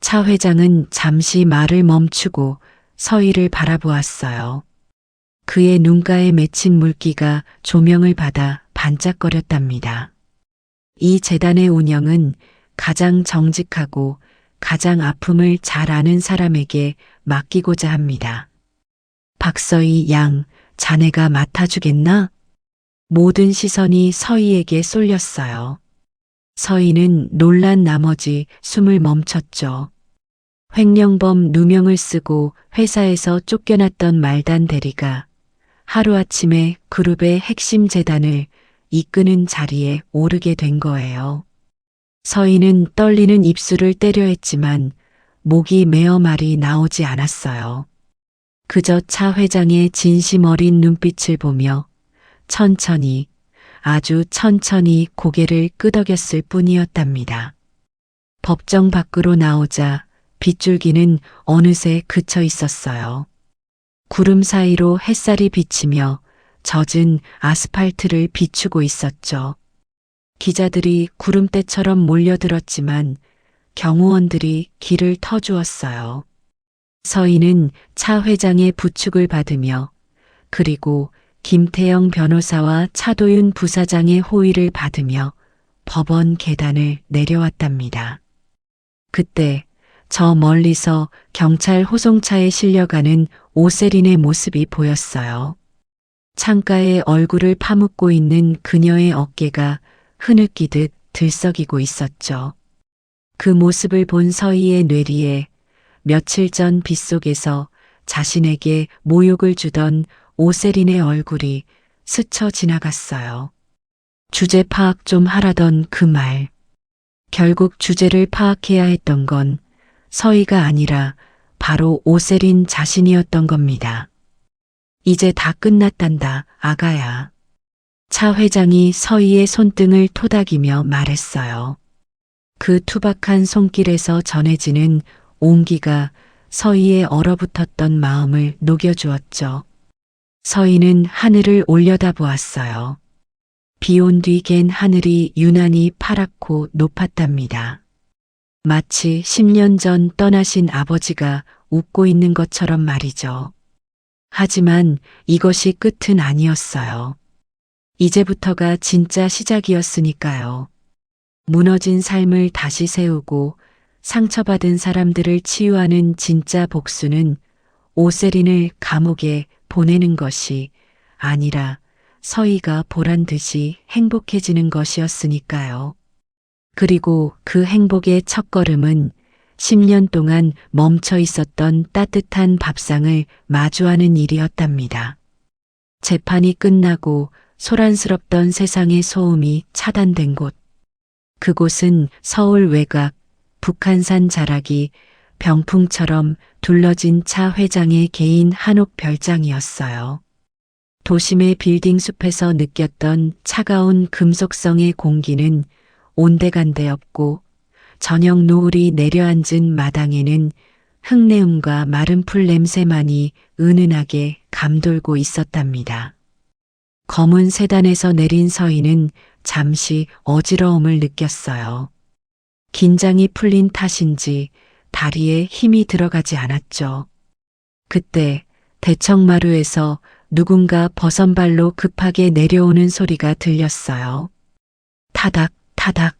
[SPEAKER 2] 차 회장은 잠시 말을 멈추고 서희를 바라보았어요. 그의 눈가에 맺힌 물기가 조명을 받아 반짝거렸답니다. 이 재단의 운영은 가장 정직하고 가장 아픔을 잘 아는 사람에게 맡기고자 합니다. 박서희 양, 자네가 맡아주겠나? 모든 시선이 서희에게 쏠렸어요. 서희는 놀란 나머지 숨을 멈췄죠. 횡령범 누명을 쓰고 회사에서 쫓겨났던 말단 대리가 하루아침에 그룹의 핵심 재단을 이끄는 자리에 오르게 된 거예요. 서희는 떨리는 입술을 때려 했지만 목이 메어 말이 나오지 않았어요. 그저 차 회장의 진심 어린 눈빛을 보며 천천히, 아주 천천히 고개를 끄덕였을 뿐이었답니다. 법정 밖으로 나오자 빗줄기는 어느새 그쳐 있었어요. 구름 사이로 햇살이 비치며 젖은 아스팔트를 비추고 있었죠. 기자들이 구름대처럼 몰려들었지만 경호원들이 길을 터주었어요. 서희는 차 회장의 부축을 받으며 그리고 김태영 변호사와 차도윤 부사장의 호의를 받으며 법원 계단을 내려왔답니다. 그때 저 멀리서 경찰 호송차에 실려가는 오세린의 모습이 보였어요. 창가에 얼굴을 파묻고 있는 그녀의 어깨가 흐느끼듯 들썩이고 있었죠. 그 모습을 본 서희의 뇌리에 며칠 전 빗속에서 자신에게 모욕을 주던 오세린의 얼굴이 스쳐 지나갔어요. 주제 파악 좀 하라던 그 말. 결국 주제를 파악해야 했던 건 서희가 아니라 바로 오세린 자신이었던 겁니다. 이제 다 끝났단다, 아가야. 차 회장이 서희의 손등을 토닥이며 말했어요. 그 투박한 손길에서 전해지는 온기가 서희의 얼어붙었던 마음을 녹여주었죠. 서희는 하늘을 올려다보았어요. 비 온 뒤 갠 하늘이 유난히 파랗고 높았답니다. 마치 10년 전 떠나신 아버지가 웃고 있는 것처럼 말이죠. 하지만 이것이 끝은 아니었어요. 이제부터가 진짜 시작이었으니까요. 무너진 삶을 다시 세우고 상처받은 사람들을 치유하는 진짜 복수는 오세린을 감옥에 보내는 것이 아니라 서희가 보란 듯이 행복해지는 것이었으니까요. 그리고 그 행복의 첫걸음은 10년 동안 멈춰 있었던 따뜻한 밥상을 마주하는 일이었답니다. 재판이 끝나고 소란스럽던 세상의 소음이 차단된 곳. 그곳은 서울 외곽, 북한산 자락이 병풍처럼 둘러진 차 회장의 개인 한옥 별장이었어요. 도심의 빌딩 숲에서 느꼈던 차가운 금속성의 공기는 온데간데 없고 저녁 노을이 내려앉은 마당에는 흙내음과 마른 풀 냄새만이 은은하게 감돌고 있었답니다. 검은 세단에서 내린 서희는 잠시 어지러움을 느꼈어요. 긴장이 풀린 탓인지 다리에 힘이 들어가지 않았죠. 그때 대청마루에서 누군가 버선발로 급하게 내려오는 소리가 들렸어요. 타닥, 타닥.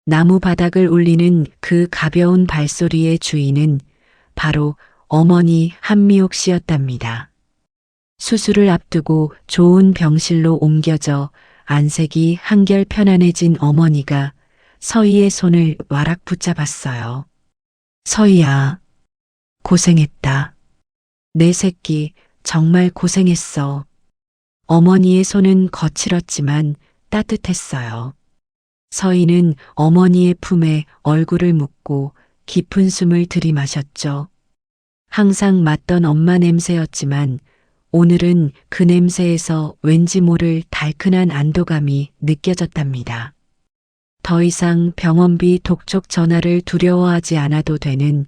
[SPEAKER 2] 나무 바닥을 울리는 그 가벼운 발소리의 주인은 바로 어머니 한미옥 씨였답니다. 수술을 앞두고 좋은 병실로 옮겨져 안색이 한결 편안해진 어머니가 서희의 손을 와락 붙잡았어요. 서희야, 고생했다. 내 새끼 정말 고생했어. 어머니의 손은 거칠었지만 따뜻했어요. 서희는 어머니의 품에 얼굴을 묻고 깊은 숨을 들이마셨죠. 항상 맡던 엄마 냄새였지만 오늘은 그 냄새에서 왠지 모를 달큰한 안도감이 느껴졌답니다. 더 이상 병원비 독촉 전화를 두려워하지 않아도 되는,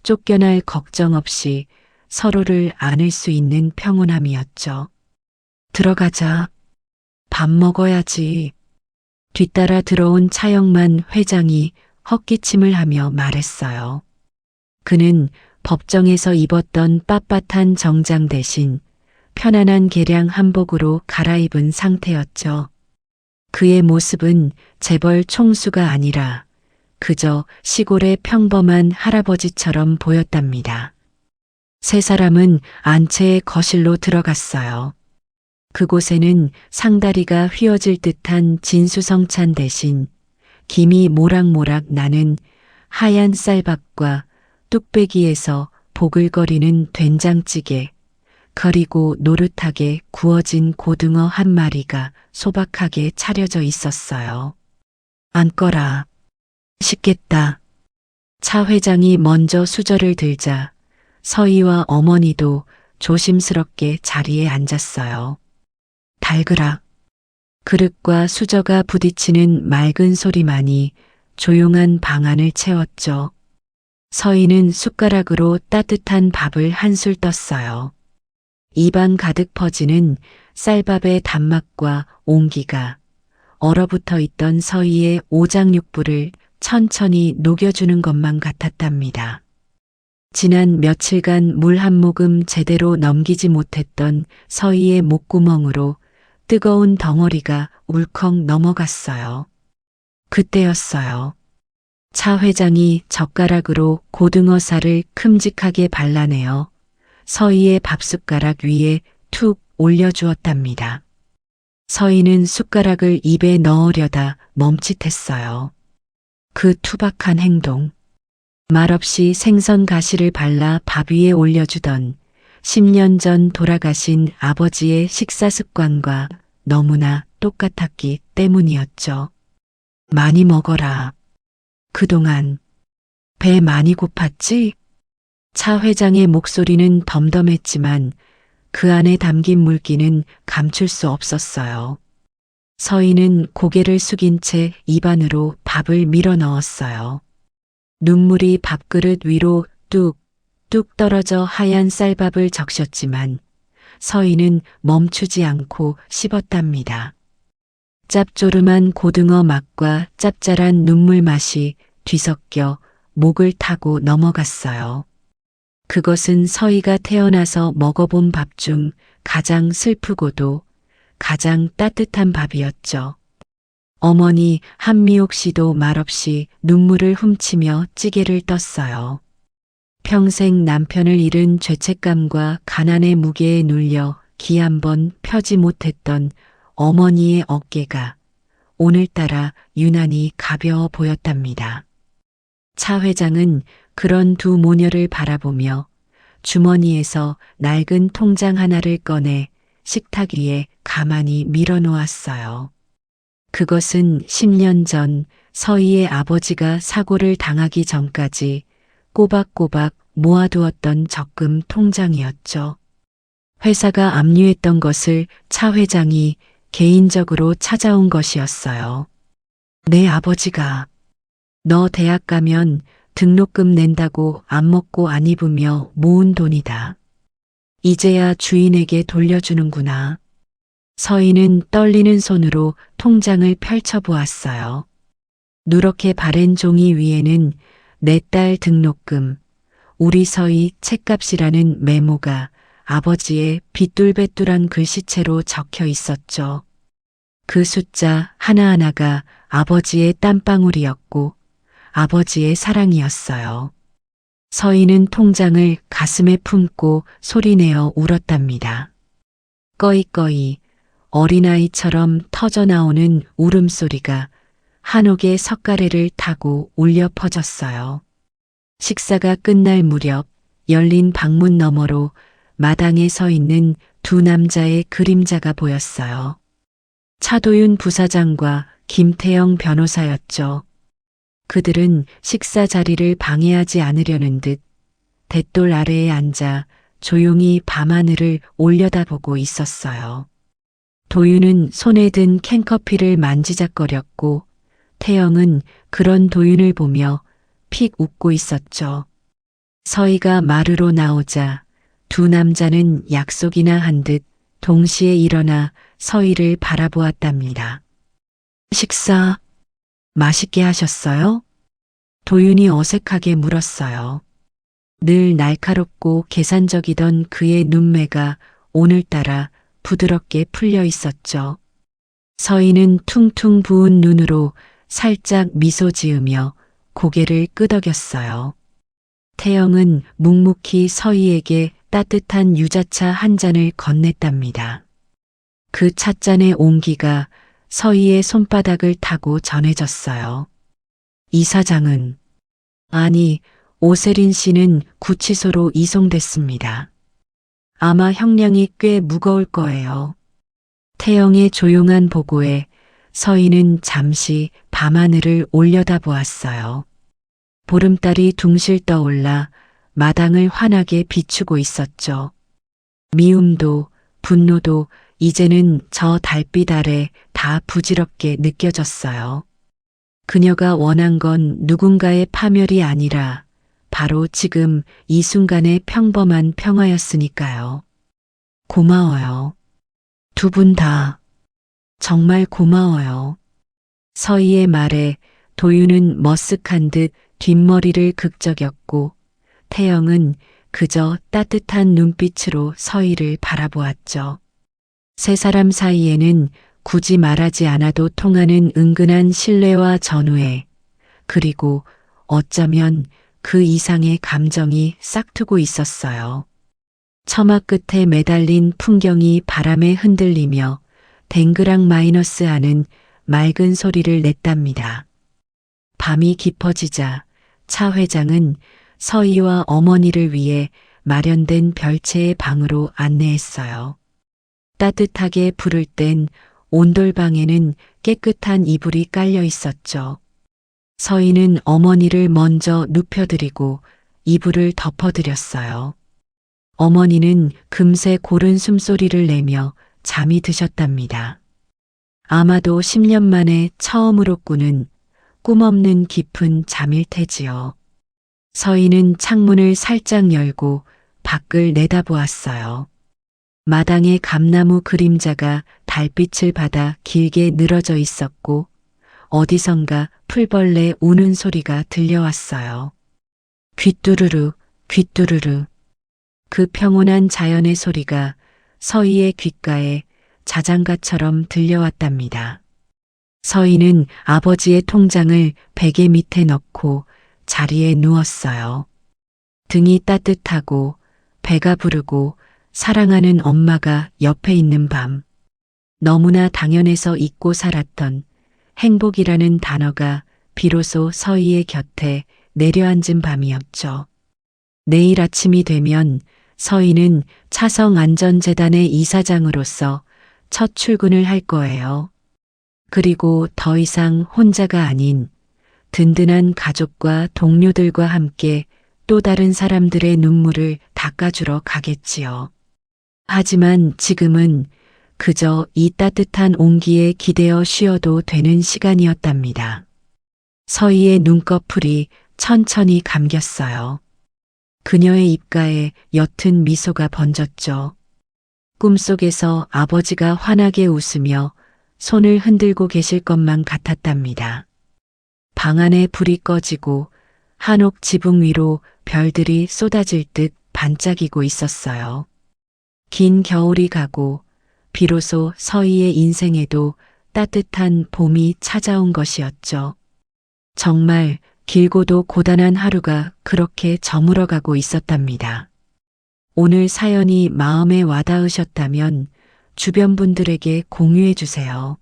[SPEAKER 2] 쫓겨날 걱정 없이 서로를 안을 수 있는 평온함이었죠. 들어가자. 밥 먹어야지. 뒤따라 들어온 차영만 회장이 헛기침을 하며 말했어요. 그는 법정에서 입었던 빳빳한 정장 대신 편안한 개량 한복으로 갈아입은 상태였죠. 그의 모습은 재벌 총수가 아니라 그저 시골의 평범한 할아버지처럼 보였답니다. 세 사람은 안채의 거실로 들어갔어요. 그곳에는 상다리가 휘어질 듯한 진수성찬 대신 김이 모락모락 나는 하얀 쌀밥과 뚝배기에서 보글거리는 된장찌개, 그리고 노릇하게 구워진 고등어 한 마리가 소박하게 차려져 있었어요. 앉거라. 식겠다. 차 회장이 먼저 수저를 들자 서희와 어머니도 조심스럽게 자리에 앉았어요. 달그락. 그릇과 수저가 부딪히는 맑은 소리만이 조용한 방 안을 채웠죠. 서희는 숟가락으로 따뜻한 밥을 한술 떴어요. 입안 가득 퍼지는 쌀밥의 단맛과 온기가 얼어붙어 있던 서희의 오장육부를 천천히 녹여주는 것만 같았답니다. 지난 며칠간 물 한 모금 제대로 넘기지 못했던 서희의 목구멍으로 뜨거운 덩어리가 울컥 넘어갔어요. 그때였어요. 차 회장이 젓가락으로 고등어살을 큼직하게 발라내어 서희의 밥숟가락 위에 툭 올려주었답니다. 서희는 숟가락을 입에 넣으려다 멈칫했어요. 그 투박한 행동. 말없이 생선 가시를 발라 밥 위에 올려주던 10년 전 돌아가신 아버지의 식사 습관과 너무나 똑같았기 때문이었죠. 많이 먹어라. 그동안 배 많이 고팠지? 차 회장의 목소리는 덤덤했지만 그 안에 담긴 물기는 감출 수 없었어요. 서희는 고개를 숙인 채 입안으로 밥을 밀어 넣었어요. 눈물이 밥그릇 위로 뚝뚝 떨어져 하얀 쌀밥을 적셨지만 서희는 멈추지 않고 씹었답니다. 짭조름한 고등어 맛과 짭짤한 눈물 맛이 뒤섞여 목을 타고 넘어갔어요. 그것은 서희가 태어나서 먹어본 밥 중 가장 슬프고도 가장 따뜻한 밥이었죠. 어머니 한미옥 씨도 말없이 눈물을 훔치며 찌개를 떴어요. 평생 남편을 잃은 죄책감과 가난의 무게에 눌려 기 한 번 펴지 못했던 어머니의 어깨가 오늘따라 유난히 가벼워 보였답니다. 차 회장은 그런 두 모녀를 바라보며 주머니에서 낡은 통장 하나를 꺼내 식탁 위에 가만히 밀어놓았어요. 그것은 10년 전 서희의 아버지가 사고를 당하기 전까지 꼬박꼬박 모아두었던 적금 통장이었죠. 회사가 압류했던 것을 차 회장이 개인적으로 찾아온 것이었어요. 내 아버지가 너 대학 가면 등록금 낸다고 안 먹고 안 입으며 모은 돈이다. 이제야 주인에게 돌려주는구나. 서희는 떨리는 손으로 통장을 펼쳐보았어요. 누렇게 바랜 종이 위에는 내 딸 등록금, 우리 서희 책값이라는 메모가 아버지의 빗뚤뱉뚤한 글씨체로 적혀 있었죠. 그 숫자 하나하나가 아버지의 땀방울이었고 아버지의 사랑이었어요. 서희는 통장을 가슴에 품고 소리내어 울었답니다. 꺼이꺼이 어린아이처럼 터져나오는 울음소리가 한옥의 석가래를 타고 울려 퍼졌어요. 식사가 끝날 무렵 열린 방문 너머로 마당에 서 있는 두 남자의 그림자가 보였어요. 차도윤 부사장과 김태영 변호사였죠. 그들은 식사 자리를 방해하지 않으려는 듯 돛돌 아래에 앉아 조용히 밤하늘을 올려다보고 있었어요. 도윤은 손에 든 캔커피를 만지작거렸고 태영은 그런 도윤을 보며 픽 웃고 있었죠. 서희가 마루로 나오자 두 남자는 약속이나 한 듯 동시에 일어나 서희를 바라보았답니다. 식사 맛있게 하셨어요? 도윤이 어색하게 물었어요. 늘 날카롭고 계산적이던 그의 눈매가 오늘따라 부드럽게 풀려 있었죠. 서희는 퉁퉁 부은 눈으로 살짝 미소 지으며 고개를 끄덕였어요. 태영은 묵묵히 서희에게 따뜻한 유자차 한 잔을 건넸답니다. 그 찻잔의 온기가 서희의 손바닥을 타고 전해졌어요. 이사장은, 아니, 오세린 씨는 구치소로 이송됐습니다. 아마 형량이 꽤 무거울 거예요. 태영의 조용한 보고에 서희는 잠시 밤하늘을 올려다보았어요. 보름달이 둥실 떠올라 마당을 환하게 비추고 있었죠. 미움도 분노도 이제는 저 달빛 아래 다 부질없게 느껴졌어요. 그녀가 원한 건 누군가의 파멸이 아니라 바로 지금 이 순간의 평범한 평화였으니까요. 고마워요. 두 분 다. 정말 고마워요. 서희의 말에 도윤은 머쓱한 듯 뒷머리를 극적였고 태영은 그저 따뜻한 눈빛으로 서희를 바라보았죠. 세 사람 사이에는 굳이 말하지 않아도 통하는 은근한 신뢰와 전우애, 그리고 어쩌면 그 이상의 감정이 싹트고 있었어요. 처마 끝에 매달린 풍경이 바람에 흔들리며 댕그랑 마이너스 하는 맑은 소리를 냈답니다. 밤이 깊어지자 차 회장은 서희와 어머니를 위해 마련된 별채의 방으로 안내했어요. 따뜻하게 불을 땐 온돌방에는 깨끗한 이불이 깔려 있었죠. 서희는 어머니를 먼저 눕혀드리고 이불을 덮어드렸어요. 어머니는 금세 고른 숨소리를 내며 잠이 드셨답니다. 아마도 10년 만에 처음으로 꾸는 꿈없는 깊은 잠일 테지요. 서희는 창문을 살짝 열고 밖을 내다보았어요. 마당에 감나무 그림자가 달빛을 받아 길게 늘어져 있었고 어디선가 풀벌레 우는 소리가 들려왔어요. 귀뚜루루, 귀뚜루루. 그 평온한 자연의 소리가 서희의 귓가에 자장가처럼 들려왔답니다. 서희는 아버지의 통장을 베개 밑에 넣고 자리에 누웠어요. 등이 따뜻하고 배가 부르고 사랑하는 엄마가 옆에 있는 밤. 너무나 당연해서 잊고 살았던 행복이라는 단어가 비로소 서희의 곁에 내려앉은 밤이었죠. 내일 아침이 되면 서희는 차성안전재단의 이사장으로서 첫 출근을 할 거예요. 그리고 더 이상 혼자가 아닌 든든한 가족과 동료들과 함께 또 다른 사람들의 눈물을 닦아주러 가겠지요. 하지만 지금은 그저 이 따뜻한 온기에 기대어 쉬어도 되는 시간이었답니다. 서희의 눈꺼풀이 천천히 감겼어요. 그녀의 입가에 옅은 미소가 번졌죠. 꿈속에서 아버지가 환하게 웃으며 손을 흔들고 계실 것만 같았답니다. 방 안에 불이 꺼지고 한옥 지붕 위로 별들이 쏟아질 듯 반짝이고 있었어요. 긴 겨울이 가고 비로소 서희의 인생에도 따뜻한 봄이 찾아온 것이었죠. 정말 길고도 고단한 하루가 그렇게 저물어가고 있었답니다. 오늘 사연이 마음에 와닿으셨다면 주변 분들에게 공유해 주세요.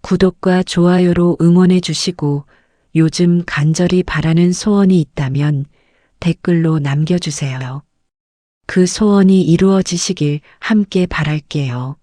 [SPEAKER 2] 구독과 좋아요로 응원해 주시고 요즘 간절히 바라는 소원이 있다면 댓글로 남겨주세요. 그 소원이 이루어지시길 함께 바랄게요.